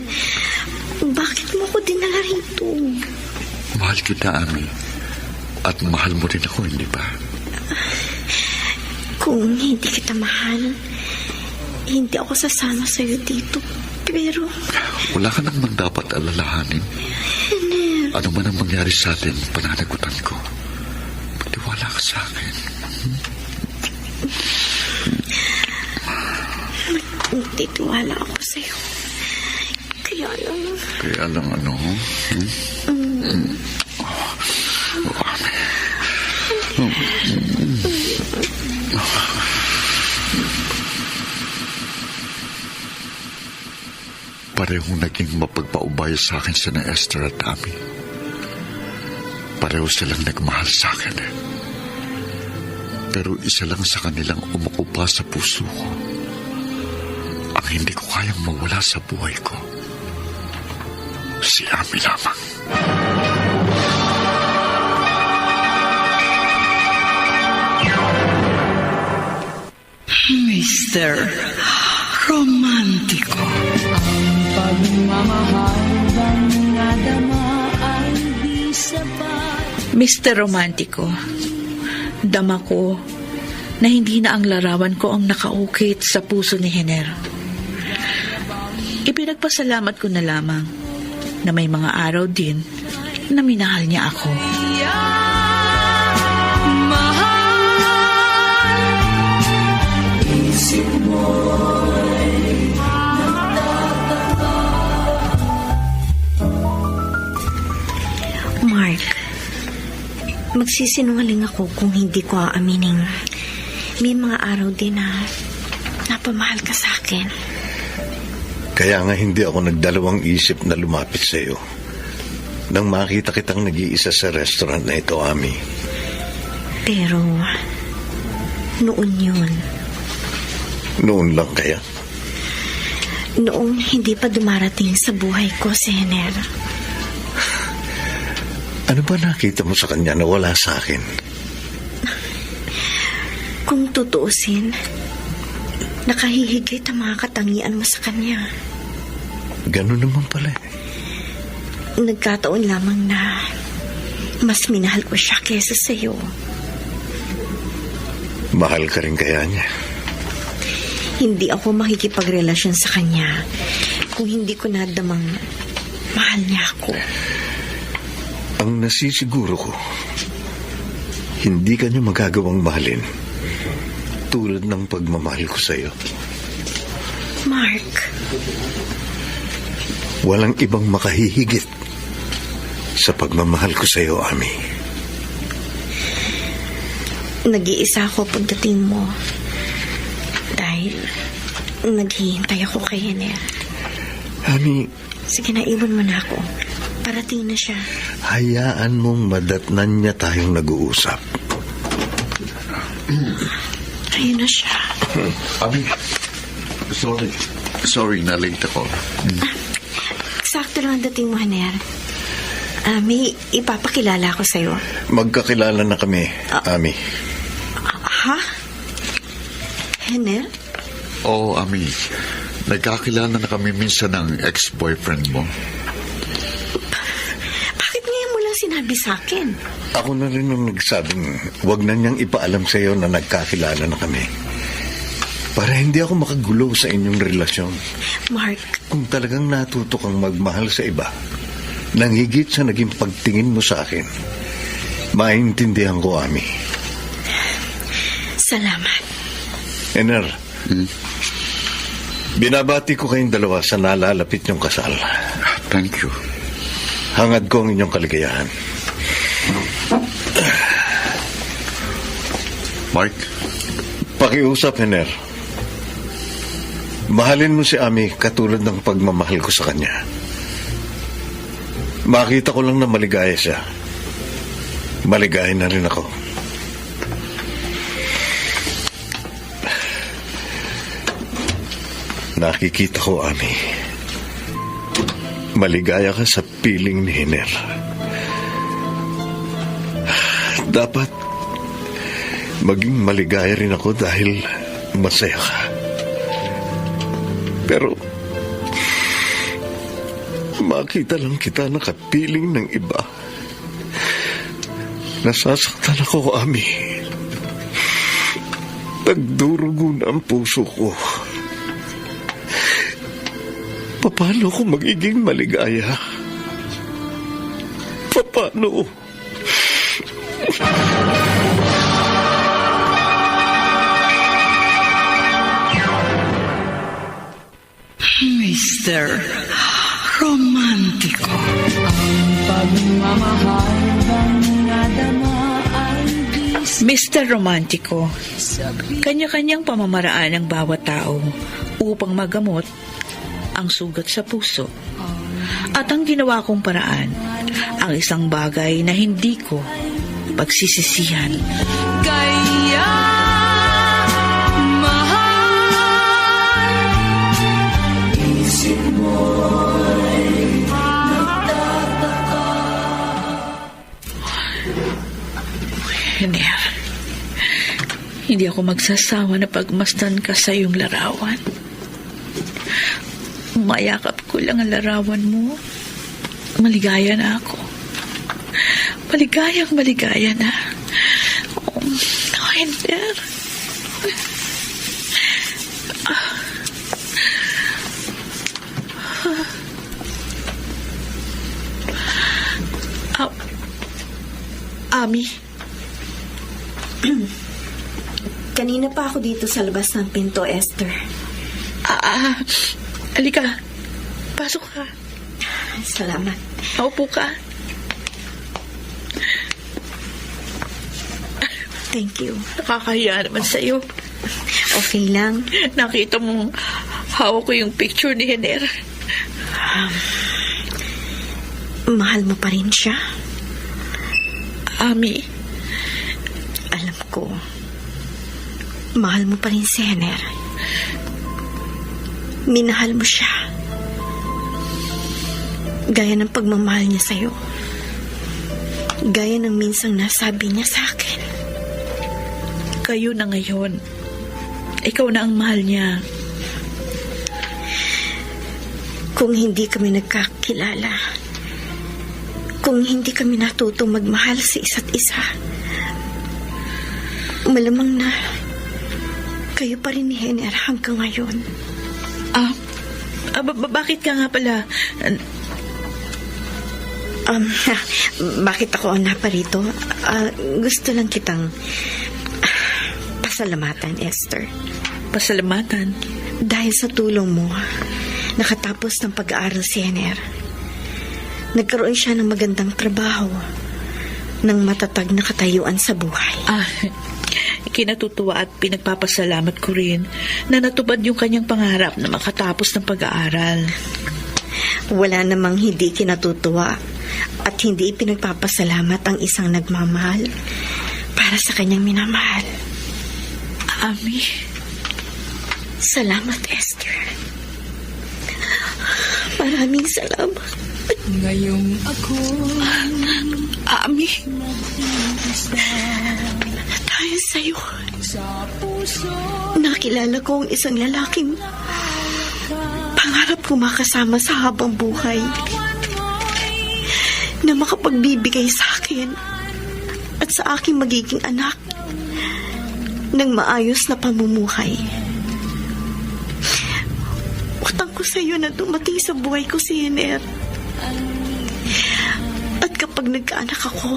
Speaker 6: bakit mo ko dinala rito?
Speaker 2: Mahal kita, Ami. At mahal mo rin ako, hindi ba?
Speaker 6: Kung hindi kita mahal, hindi ako sasama sa'yo dito. Pero,
Speaker 2: Wala ka naman dapat alalahanin. Ano man ang mangyari sa atin, pananagutan ko. Magtiwala ka sa akin.
Speaker 6: titiwala ako sa'yo. Kaya lang,
Speaker 2: Kaya lang ano, Parehong naging mapagpaubaya sa akin sina Esther at Ami. Pareho silang nagmahal sa akin. Pero isa lang sa kanilang umukupa sa puso ko. Ang hindi ko kayang mawala sa buhay ko. Si Ami lamang.
Speaker 1: Mr. Romántico.
Speaker 4: Pagmamahal bang nadama ay di sapat.
Speaker 1: Mr. Romántico, dama ko na hindi na ang larawan ko ang nakaukit sa puso ni Hiner. Ipinagpasalamat ko na lamang na may mga araw din na minahal niya ako.
Speaker 6: Magsisinungaling ako kung hindi ko aamining may mga araw din na napamahal ka sa akin.
Speaker 5: Kaya nga hindi ako nagdalawang isip na lumapit sa iyo nang makita kitang nag-iisa sa restaurant na ito, Ami.
Speaker 6: Pero, noon yun.
Speaker 5: Noon lang kaya?
Speaker 6: Noong hindi pa dumarating sa buhay ko si Henner.
Speaker 5: Ano ba nakita mo sa kanya na wala sa akin?
Speaker 6: Kung tutuusin, nakahihigit ang mga katangian mo sa kanya.
Speaker 5: Ganun naman pala eh.
Speaker 6: Nagkataon lamang na mas minahal ko siya kesa sa'yo.
Speaker 5: Mahal ka rin kaya niya?
Speaker 6: Hindi ako makikipagrelasyon sa kanya kung hindi ko nadamang mahal niya ako.
Speaker 5: Ang nasisiguro ko, hindi ka niya magagawang mahalin tulad ng pagmamahal ko sa'yo.
Speaker 6: Mark,
Speaker 5: Walang ibang makahihigit sa pagmamahal ko sa'yo, Ami.
Speaker 6: nag-iisa ako pagdating mo dahil naghihintay ako kay Henner.
Speaker 5: Ami,
Speaker 6: Sige na, iwan mo na ako. Parating na siya.
Speaker 5: hayaan mong madatnan niya tayong nag-uusap.
Speaker 6: Ayun na siya.
Speaker 2: Abi, sorry. Sorry na late ako.
Speaker 6: Sakto lang ang dating mo, Henner. May ipapakilala ako sa'yo.
Speaker 5: Magkakilala na kami, Ami.
Speaker 6: Ha? Henner?
Speaker 2: Oo, Ami. Nagkakilala na kami minsan ng ex-boyfriend mo.
Speaker 6: Bakit ngayon mo lang sinabi sa'kin?
Speaker 5: Ako na rin ang nagsabing wag na niyang ipaalam sa iyo na nagkakilala na kami. Para hindi ako makagulo sa inyong relasyon.
Speaker 6: Mark,
Speaker 5: Kung talagang natuto kang magmahal sa iba, nang higit sa naging pagtingin mo sa akin, maintindihan ko, Ami.
Speaker 6: salamat.
Speaker 5: Henner, binabati ko kayong dalawa sa nalalapit niyong kasal.
Speaker 2: Thank you.
Speaker 5: Hangad ko ang inyong kaligayahan.
Speaker 2: Mark,
Speaker 5: Pakiusap, Henner. Mahalin mo si Ami katulad ng pagmamahal ko sa kanya. Makita ko lang na maligaya siya. Maligaya na rin ako. Nakikita ko, Ami. Maligaya ka sa piling ni Henner. Dapat maging maligaya rin ako dahil masaya ka. Pero makita lang kita nakapiling ng iba. Nasasaktan ako, Ami. Nagdurugo na ang puso ko. Paano ko magiging maligaya? Paano?
Speaker 1: Mr. Romántico.
Speaker 4: Pagmamahal bang nadama ay
Speaker 1: Mr. Romántico, kanya-kanyang pamamaraan ng bawat tao upang magamot ang sugat sa puso. At ang ginawa kong paraan, ang isang bagay na hindi ko pagsisisihan.
Speaker 4: kaya mahal. Isip mo'y nagtataka.
Speaker 1: Henner, hindi ako magsasawa na pagmasdan ka sa iyong larawan. Mayakap ko lang ang larawan mo. Maligaya na ako. Maligayang maligaya na. Oh, Henner. Ami,
Speaker 6: Kanina pa ako dito sa labas ng pinto, Esther.
Speaker 1: halika. Pasok ka.
Speaker 6: Salamat.
Speaker 1: Maupo ka.
Speaker 6: Thank you.
Speaker 1: Nakakahiya naman sa'yo.
Speaker 6: Okay lang.
Speaker 1: Nakita mong hawak ko yung picture ni Hener.
Speaker 6: Mahal mo pa rin siya?
Speaker 1: Ami,
Speaker 6: Alam ko. Mahal mo pa rin si Hener. Minahal mo siya. Gaya ng pagmamahal niya sa'yo. Gaya ng minsang nasabi niya sa akin.
Speaker 1: kayo na ngayon. Ikaw na ang mahal niya.
Speaker 6: Kung hindi kami nagkakilala, kung hindi kami natutong magmahal sa isa't isa, malamang na kayo pa rin ni Hener hanggang ngayon.
Speaker 1: Bakit ka nga pala?
Speaker 6: Bakit ako naparito? Gusto lang kitang pasalamatan, Esther.
Speaker 1: Pasalamatan?
Speaker 6: Dahil sa tulong mo, nakatapos ng pag-aaral si Hener. Nagkaroon siya ng magandang trabaho, ng matatag na katayuan sa buhay.
Speaker 1: Kinatutuwa at pinagpapasalamat ko rin na natupad yung kanyang pangarap na makatapos ng pag-aaral.
Speaker 6: Wala namang hindi kinatutuwa at hindi pinagpapasalamat ang isang nagmamahal para sa kanyang minamahal.
Speaker 1: Ami,
Speaker 6: Salamat, Esther. Maraming salamat.
Speaker 4: Ngayong ako
Speaker 1: Ami,
Speaker 6: Dahil sa'yo,
Speaker 4: sa puso
Speaker 6: nakilala ko ang isang lalaking pangarap ko makasama sa habang buhay, na makapagbibigay sa akin at sa aking magiging anak ng maayos na pamumuhay. Utang ko sa iyo na dumating sa buhay ko si Hener. At kapag nagkaanak ako,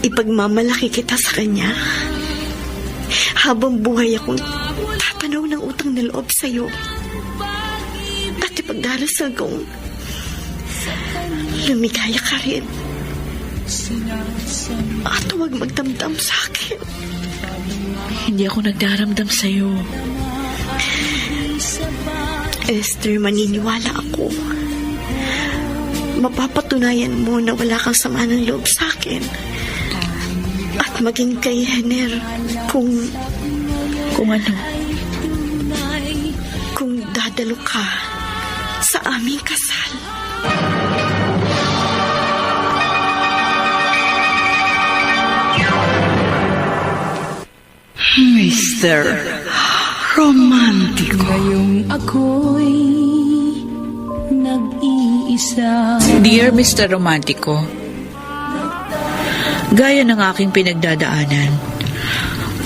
Speaker 6: ipagmamalaki kita sa kanya. Habang buhay akong tatanaw ng utang na loob sa iyo. At ipagdarasal kong lumigaya ka rin. At huwag magdamdam sa akin.
Speaker 1: hindi ako nagdaramdam sa'yo.
Speaker 6: Esther, maniniwala ako. Mapapatunayan mo na wala kang sama ng loob sa akin. At maging kay Hener kung
Speaker 1: Kung ano?
Speaker 6: kung dadalo ka sa aming kasal.
Speaker 1: Mr. Romantico.
Speaker 4: ngayong ako'y nag-iisa.
Speaker 1: Dear Mr. Romantico, gaya ng aking pinagdadaanan,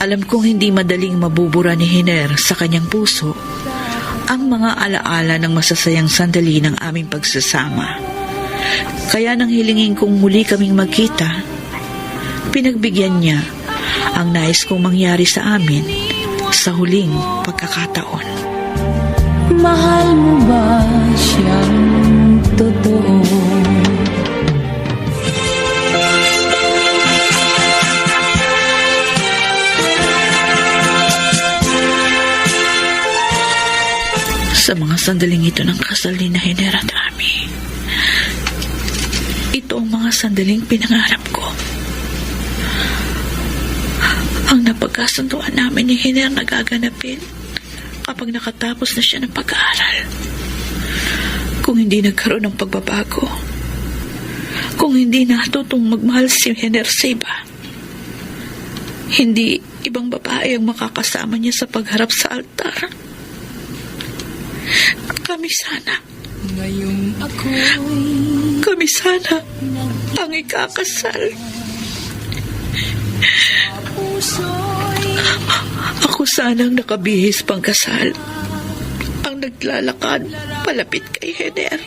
Speaker 1: alam kong hindi madaling mabubura ni Hener sa kanyang puso ang mga alaala ng masasayang sandali ng aming pagsasama. Kaya nang hilingin kong muli kaming magkita, pinagbigyan niya ang nais kong mangyari sa amin sa huling pagkakataon.
Speaker 4: Mahal mo ba siyang totoo?
Speaker 1: Sa mga sandaling ito ng kasal ni Hener at Ami, ito ang mga sandaling pinangarap ko. Ang napagkasunduan namin ni Hener na gaganapin kapag nakatapos na siya ng pag-aaral. Kung hindi nagkaroon ng pagbabago, kung hindi natutong magmahal si Hener sa iba, hindi ibang babae ang makakasama niya sa pagharap sa altar. Kami sana ang ikakasal. Ako sanang nakabihis pang kasal, ang naglalakad palapit kay Hener.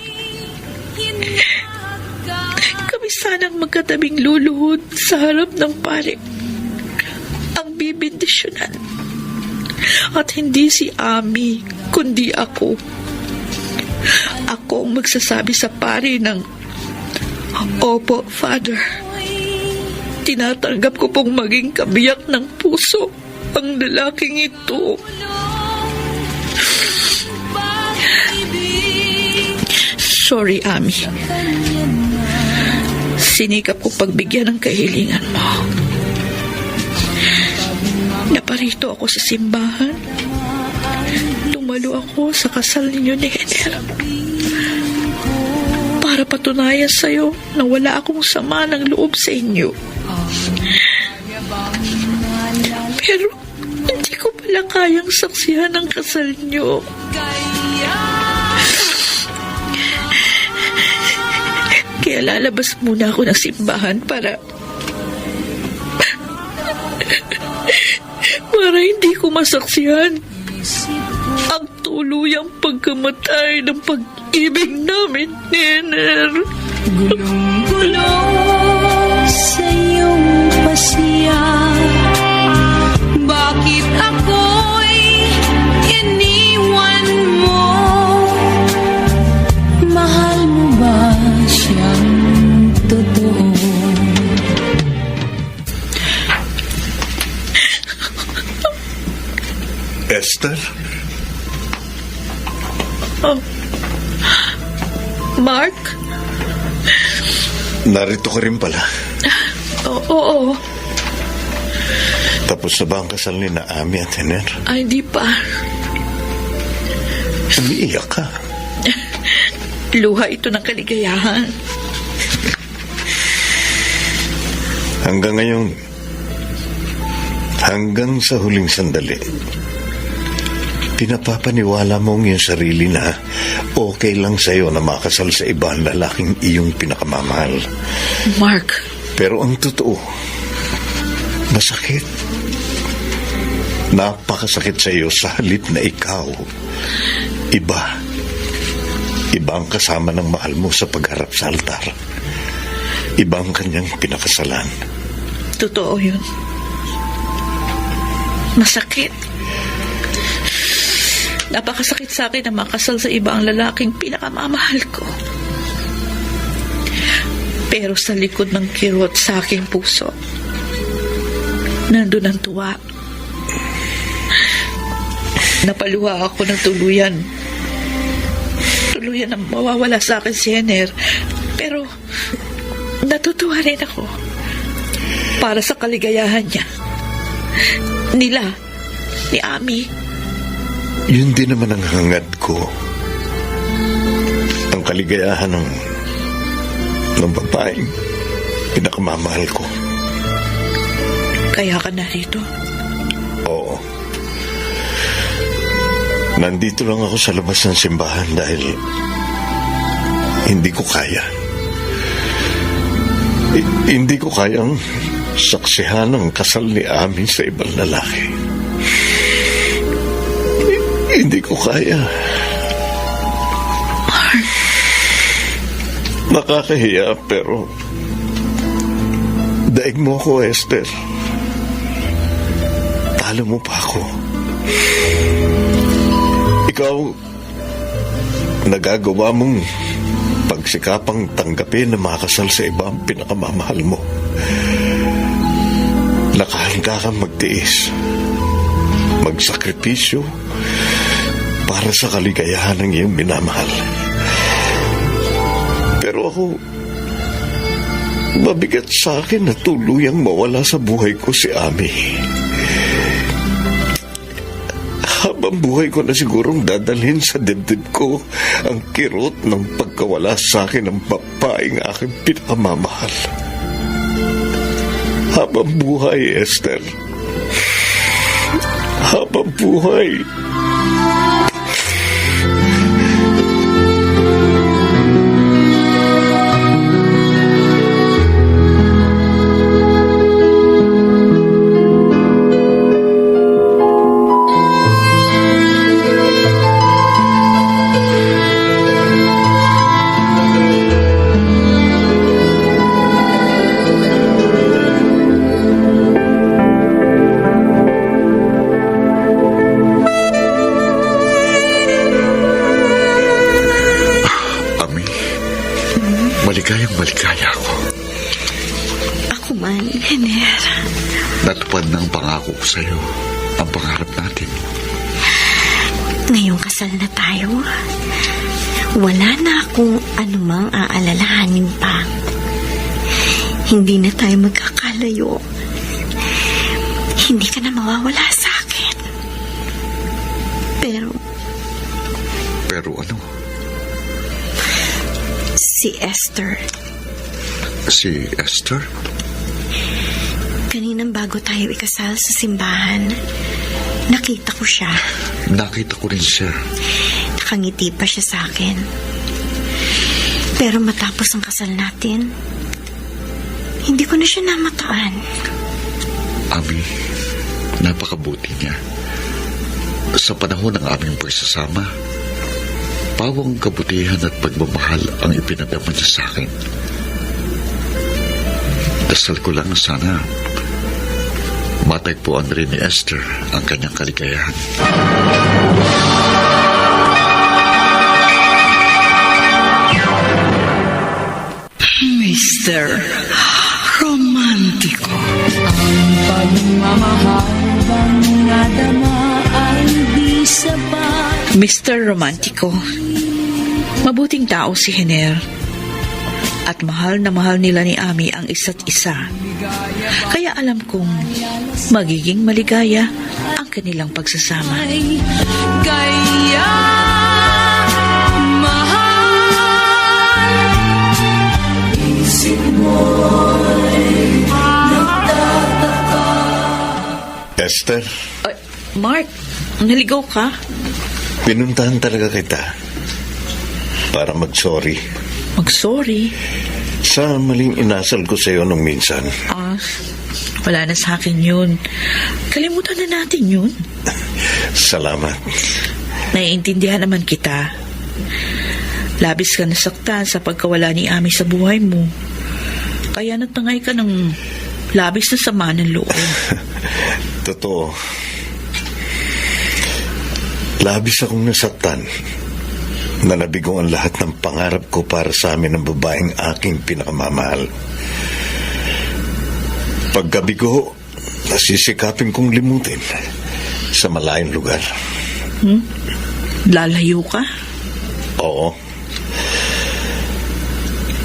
Speaker 1: Kami sanang magkatabing luluhod sa harap ng pari, ang bibindisyonan. At hindi si Ami, kundi ako. Ako ang magsasabi sa pari ng, "Opo, Father." Tinatanggap ko pong maging kabiyak ng puso ang lalaking ito. Sorry, Ami. Sinikap ko pagbigyan ng kahilingan mo. Naparito ako sa simbahan. Dumalo ako sa kasal ninyo ni Hener. Para patunayan sa'yo na wala akong sama ng loob sa inyo. Pero hindi ko pala kayang saksihan ang kasal niyo. Kaya lalabas muna ako ng simbahan para hindi ko masaksihan ang tuluyang pagkamatay ng pag-ibig namin ni Hener.
Speaker 4: Gulong-gulong sa iyong pasiya. Bakit ako'y iniwan mo? Mahal mo ba siyang totoo?
Speaker 5: Esther?
Speaker 1: Oh. Mark?
Speaker 5: Narito ka rin pala.
Speaker 1: Oo.
Speaker 5: Tapos na ba ang kasal ni Naami at Hener?
Speaker 1: Ay, hindi pa.
Speaker 5: Umiiyak ka.
Speaker 1: Luha ito ng kaligayahan.
Speaker 5: Hanggang ngayon, hanggang sa huling sandali, pinapapaniwala mo ang iyong sarili na okay lang sa'yo na makasal sa iba ang lalaking iyong pinakamamahal.
Speaker 1: Mark.
Speaker 5: Pero ang totoo, masakit. Napakasakit sa iyo sa halip na ikaw. Iba ang kasama ng mahal mo sa pagharap sa altar. Iba ang kanyang pinakasalan.
Speaker 1: Totoo yun. Masakit. Napakasakit sa akin na makasal sa iba ang lalaking pinakamamahal ko. Pero sa likod ng kirot sa aking puso, nandun ang tuwa. Napaluha ako ng tuluyan. Tuluyan na mawawala sa akin si Hener. Pero natutuwa rin ako para sa kaligayahan niya. Nila, ni Ami.
Speaker 5: Yun din naman ang hangad ko. Ang kaligayahan ng babaeng pinakamamahal ko.
Speaker 1: Kaya ka narito?
Speaker 5: Oo. Nandito lang ako sa labas ng simbahan dahil hindi ko kaya. Hindi ko kayang saksihan ang kasal ni Ami sa ibang lalaki. Hindi ko kaya. Nakakahiya pero daig mo ako, Esther. Talo mo pa ako. Ikaw, nagagawa mong pagsikapang tanggapin na makasal sa iba ang pinakamamahal mo. Nakahanda kang magtiis, magsakripisyo para sa kaligayahan ng iyong minamahal. Pero ako, mabigat sa akin na tuluyang mawala sa buhay ko si Ami. Habang buhay ko na sigurong dadalhin sa dibdib ko ang kirot ng pagkawala sa akin ng babaeng aking pinakamamahal. Habang buhay, Esther. Habang buhay.
Speaker 2: Maligayang maligaya ako.
Speaker 6: Ako naman, Hener.
Speaker 2: Natupad ng pangako ko sa'yo ang pangarap natin.
Speaker 6: Ngayong kasal na tayo, wala na akong anumang aalalahanin pa. Hindi na tayo magkakalayo. Hindi ka na mawawala sa akin.
Speaker 2: Pero ano?
Speaker 6: Si Esther,
Speaker 2: Si Esther?
Speaker 6: kaninang bago tayo ikasal sa simbahan, nakita ko siya.
Speaker 2: Nakita ko rin siya.
Speaker 6: Nakangiti pa siya sa akin. Pero matapos ang kasal natin, hindi ko na siya namataan.
Speaker 2: Ami, napakabuti niya. Sa panahon ng aming pagsasama, pawang kabutihan at pagmamahal ang ipinadama niya sa akin. Dasal ko lang sana matagpuan rin ni Esther ang kanyang kaligayahan.
Speaker 1: Mr. Romántico.
Speaker 4: Pagmamahal bang nadama ay di sapat.
Speaker 1: Mr. Romántico, mabuting tao si Hener. At mahal na mahal nila ni Ami ang isa't isa. Kaya alam kong magiging maligaya ang kanilang pagsasama.
Speaker 4: Ay kaya mahal. Isip mo'y nagtataka.
Speaker 5: Esther,
Speaker 1: Mark, naligaw ka?
Speaker 5: pinuntahan talaga kita para mag-sorry
Speaker 1: Mag-sorry.
Speaker 5: sa maling inasal ko sa'yo nung minsan.
Speaker 1: Wala na sa akin yun. Kalimutan na natin yun.
Speaker 5: Salamat.
Speaker 1: Naiintindihan naman kita. Labis ka nasaktan sa pagkawala ni Ami sa buhay mo. Kaya natangay ka ng labis na sama ng loob.
Speaker 5: Totoo. Labis akong nasaktan na nabigo ang lahat ng pangarap ko para sa amin ng babaeng aking pinakamamahal. Pagkabigo, nasisikapin kong limutin sa malayong lugar.
Speaker 1: Lalayo ka?
Speaker 5: Oo.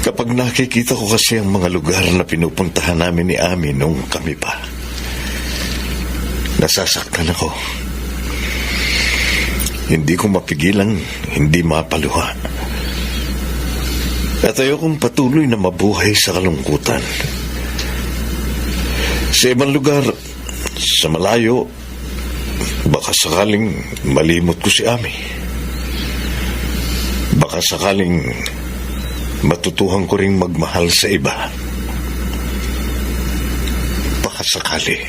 Speaker 5: Kapag nakikita ko kasi ang mga lugar na pinupuntahan namin ni Ami nung kami pa, nasasaktan ako. Hindi ko mapigilang hindi mapaluha. At ayokong patuloy na mabuhay sa kalungkutan. Sa ibang lugar, sa malayo, baka sakaling malimot ko si Ami. Baka sakaling matutuhan ko ring magmahal sa iba. Baka sakali.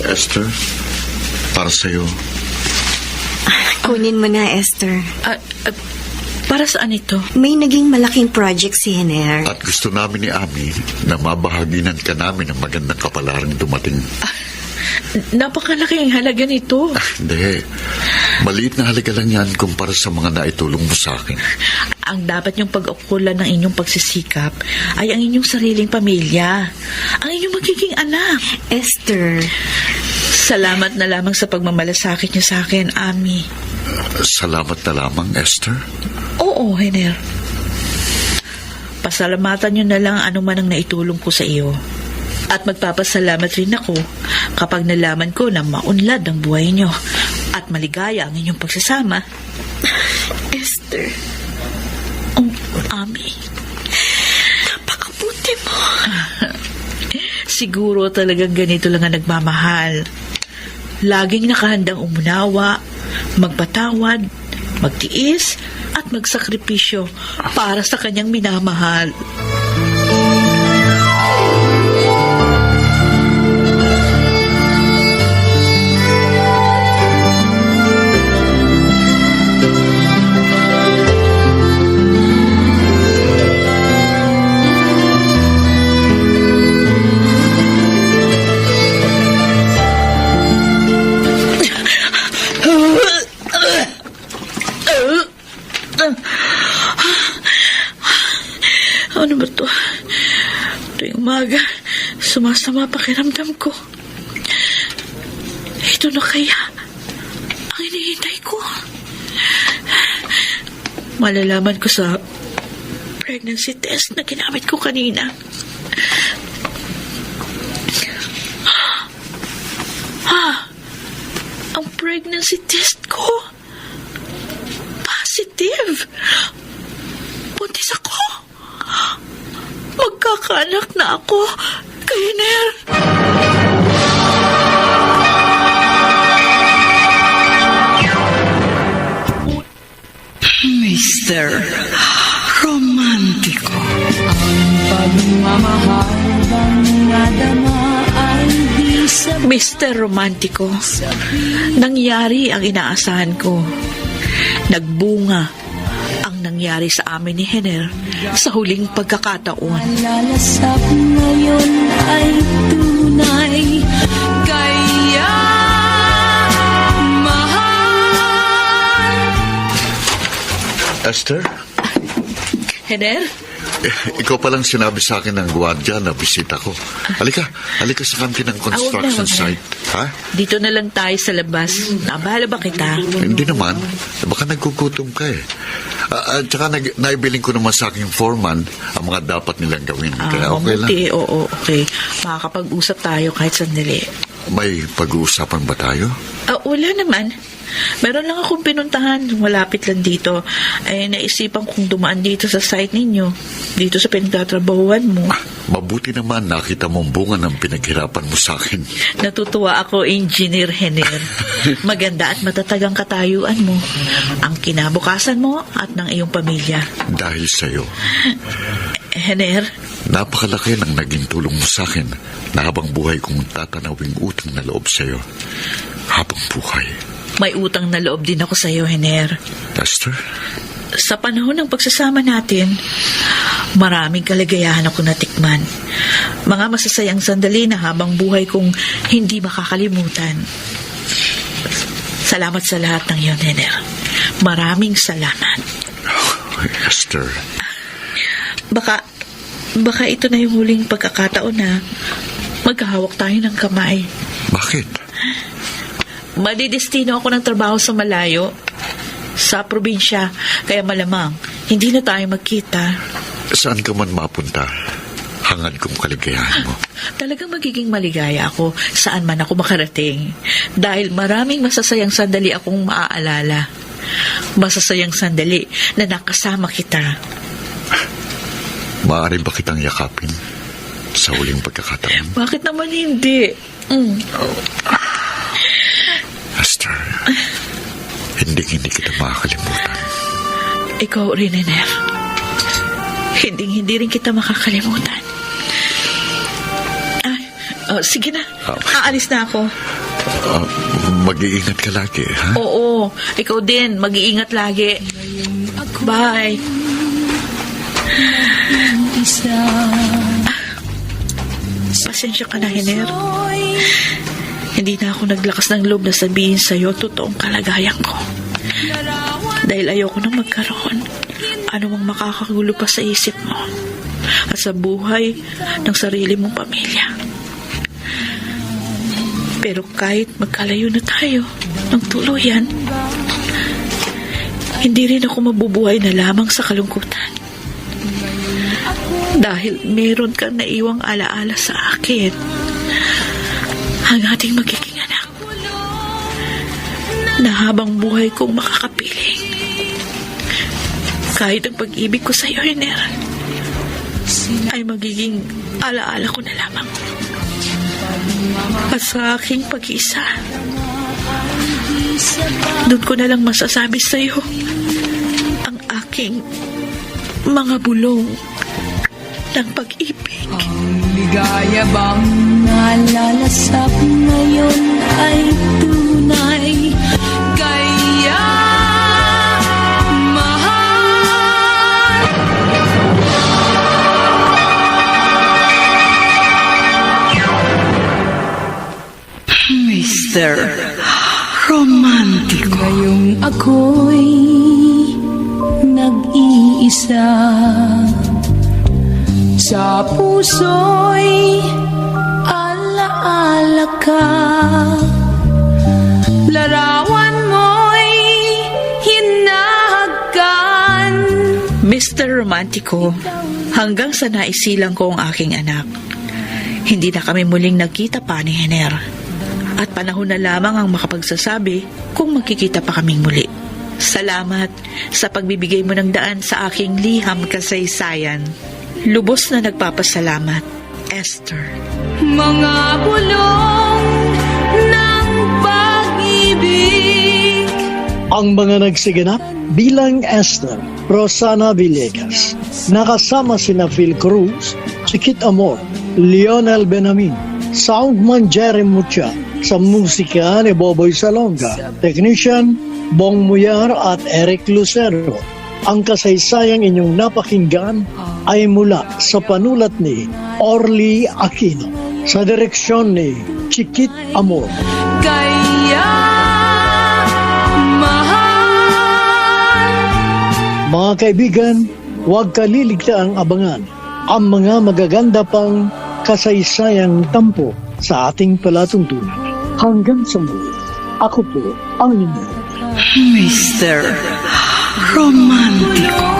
Speaker 2: Esther, para sa'yo.
Speaker 6: Kunin mo na, Esther.
Speaker 1: Para saan ito?
Speaker 6: May naging malaking project si Hener.
Speaker 2: At gusto namin ni Ami na mabahaginan ka namin ng magandang kapalaran dumating.
Speaker 1: Napakalaki ang halaga nito.
Speaker 2: Hindi. Maliit na halaga lang yan kumpara sa mga naitulong mo sa akin.
Speaker 1: Ang dapat niyong pag-ukulan ng inyong pagsisikap ay ang inyong sariling pamilya. Ang inyong magiging anak.
Speaker 6: Esther,
Speaker 1: Salamat na lamang sa pagmamalasakit niyo sa akin, Ami.
Speaker 2: Salamat na lamang, Esther.
Speaker 1: Oo, Hener. Pasalamatan niyo na lang anuman ang naitulong ko sa iyo. At magpapasalamat rin ako kapag nalaman ko na maunlad ang buhay niyo at maligaya ang inyong pagsasama.
Speaker 6: Esther,
Speaker 1: Oh, Ami.
Speaker 6: napakabuti mo.
Speaker 1: Siguro talagang ganito lang ang nagmamahal. Laging nakahandang umunawa, magpatawad, magtiis, at magsakripisyo para sa kanyang minamahal. Ano ba to? Tuwing umaga, sumasama pakiramdam ko. Ito na kaya ang hinihintay ko. Malalaman ko sa pregnancy test na ginamit ko kanina. Ang pregnancy test ko positive. Buntis ako. Magkakaanak na ako kay Hiner.
Speaker 4: Mr. Romantiko. Ang pagmamahal bang nadama ay di sabihin.
Speaker 1: Mr. Romantiko, nangyari ang inaasahan ko. Nagbunga ang nangyari sa amin ni Hiner sa huling pagkakataon.
Speaker 4: Lalasap ngayon ay tunay. Kaya mahal.
Speaker 2: Esther?
Speaker 1: Hiner?
Speaker 2: Ikaw palang sinabi sa akin ng gwardiya na bisita ko. Halika sa kantin ng construction
Speaker 1: Wag na.
Speaker 2: site. Ha?
Speaker 1: Dito na lang tayo sa labas. Nabahala ba kita?
Speaker 2: Hindi naman. Baka nagkukutom ka eh. At saka naibiling ko naman sa aking foreman ang mga dapat nilang gawin. Kaya okay lang.
Speaker 1: Mabuti. Oo, okay. Makakapag-usap tayo kahit sandali.
Speaker 2: May pag-uusapan ba tayo?
Speaker 1: Wala naman. Meron lang akong pinuntahan. Malapit lang dito. Naisipan kong dumaan dito sa site ninyo. Dito sa pinagtatrabahuan mo.
Speaker 2: Mabuti naman nakita mong bunga ng pinaghirapan mo sa akin.
Speaker 1: Natutuwa ako, Engineer Hiner. Maganda at matatag ang katayuan mo. Ang kinabukasan mo at ng iyong pamilya.
Speaker 2: Dahil sa'yo,
Speaker 1: Hiner,
Speaker 2: napakalaki ng naging tulong mo sa akin na habang buhay kong tatanawing utang na loob sa'yo. Habang buhay.
Speaker 1: may utang na loob din ako sa'yo, Hiner.
Speaker 2: Esther?
Speaker 1: Sa panahon ng pagsasama natin, maraming kaligayahan ako natikman. Mga masasayang sandali na habang buhay kong hindi makakalimutan. Salamat sa lahat ng iyon, Hiner. Maraming salamat.
Speaker 2: Oh, Esther.
Speaker 1: Baka ito na yung huling pagkakataon na magkahawak tayo ng kamay.
Speaker 2: Bakit?
Speaker 1: Madidestino ako ng trabaho sa malayo, sa probinsya, kaya malamang hindi na tayo magkita.
Speaker 2: Saan ka man mapunta, hangad kong kaligayahan mo.
Speaker 1: Talagang magiging maligaya ako saan man ako makarating. Dahil maraming masasayang sandali akong maaalala. Masasayang sandali na nakasama kita.
Speaker 2: Maaari ba kitang yakapin sa huling pagkakataon?
Speaker 1: Bakit naman hindi?
Speaker 2: Esther, hindi kita makakalimutan.
Speaker 1: Ikaw rin, Hiner. Hindi rin kita makakalimutan. Sige na. Aalis na ako.
Speaker 2: Mag-iingat ka lagi, ha?
Speaker 1: Oo, ikaw din. Mag-iingat lagi. Bye. Pasensya ka na, Hiner. Hindi na ako naglakas ng loob na sabihin sa'yo totoong kalagayan ko. Dahil ayoko nang magkaroon anumang makakagulo pa sa isip mo at sa buhay ng sarili mong pamilya. Pero kahit magkalayo na tayo ng tuluyan, hindi rin ako mabubuhay na lamang sa kalungkutan. Dahil meron kang naiwang alaala sa akin, ang ating magiging anak, na habang buhay kong makakapiling. Kahit ang pag-ibig ko sa iyo, Hiner, ay magiging alaala ko na lamang. At sa aking pag-iisa, doon ko na lang masasabi sa iyo ang aking mga bulong ng pag-ibig.
Speaker 4: Ang ligaya bang nalalasap ngayon ay tunay. Kaya mahal. Mr. Romantiko. Ngayong ako'y nag-iisa. Sa puso'y alaala ka, larawan mo'y hinahagan.
Speaker 1: Mr. Romantico, hanggang sa naisilang ko ang aking anak, hindi na kami muling nagkita pa ni Hener. At panahon na lamang ang makapagsasabi kung magkikita pa kaming muli. Salamat sa pagbibigay mo ng daan sa aking liham kasaysayan. Lubos na nagpapasalamat, Esther.
Speaker 4: Mga bulong ng pag-ibig.
Speaker 3: Ang mga nagsiganap bilang Esther, Rosana Villegas. Nakasama sina Phil Cruz, Chiquit Amor, Lionel Benamin, Soundman Jerry Mucha, sa musika ni Boboy Salonga, Technician Bong Muyar at Eric Lucero. Ang kasaysayang inyong napakinggan ay mula sa panulat ni Orly Aquino, sa direksyon ni Chiquit Amor.
Speaker 4: Kaya mahal.
Speaker 3: Mga kaibigan, huwag kaliligtaang abangan ang mga magaganda pang kasaysayang tampo sa ating palatuntunan. Hanggang sa muli, ako po ang inyo.
Speaker 1: Mr. Romantico.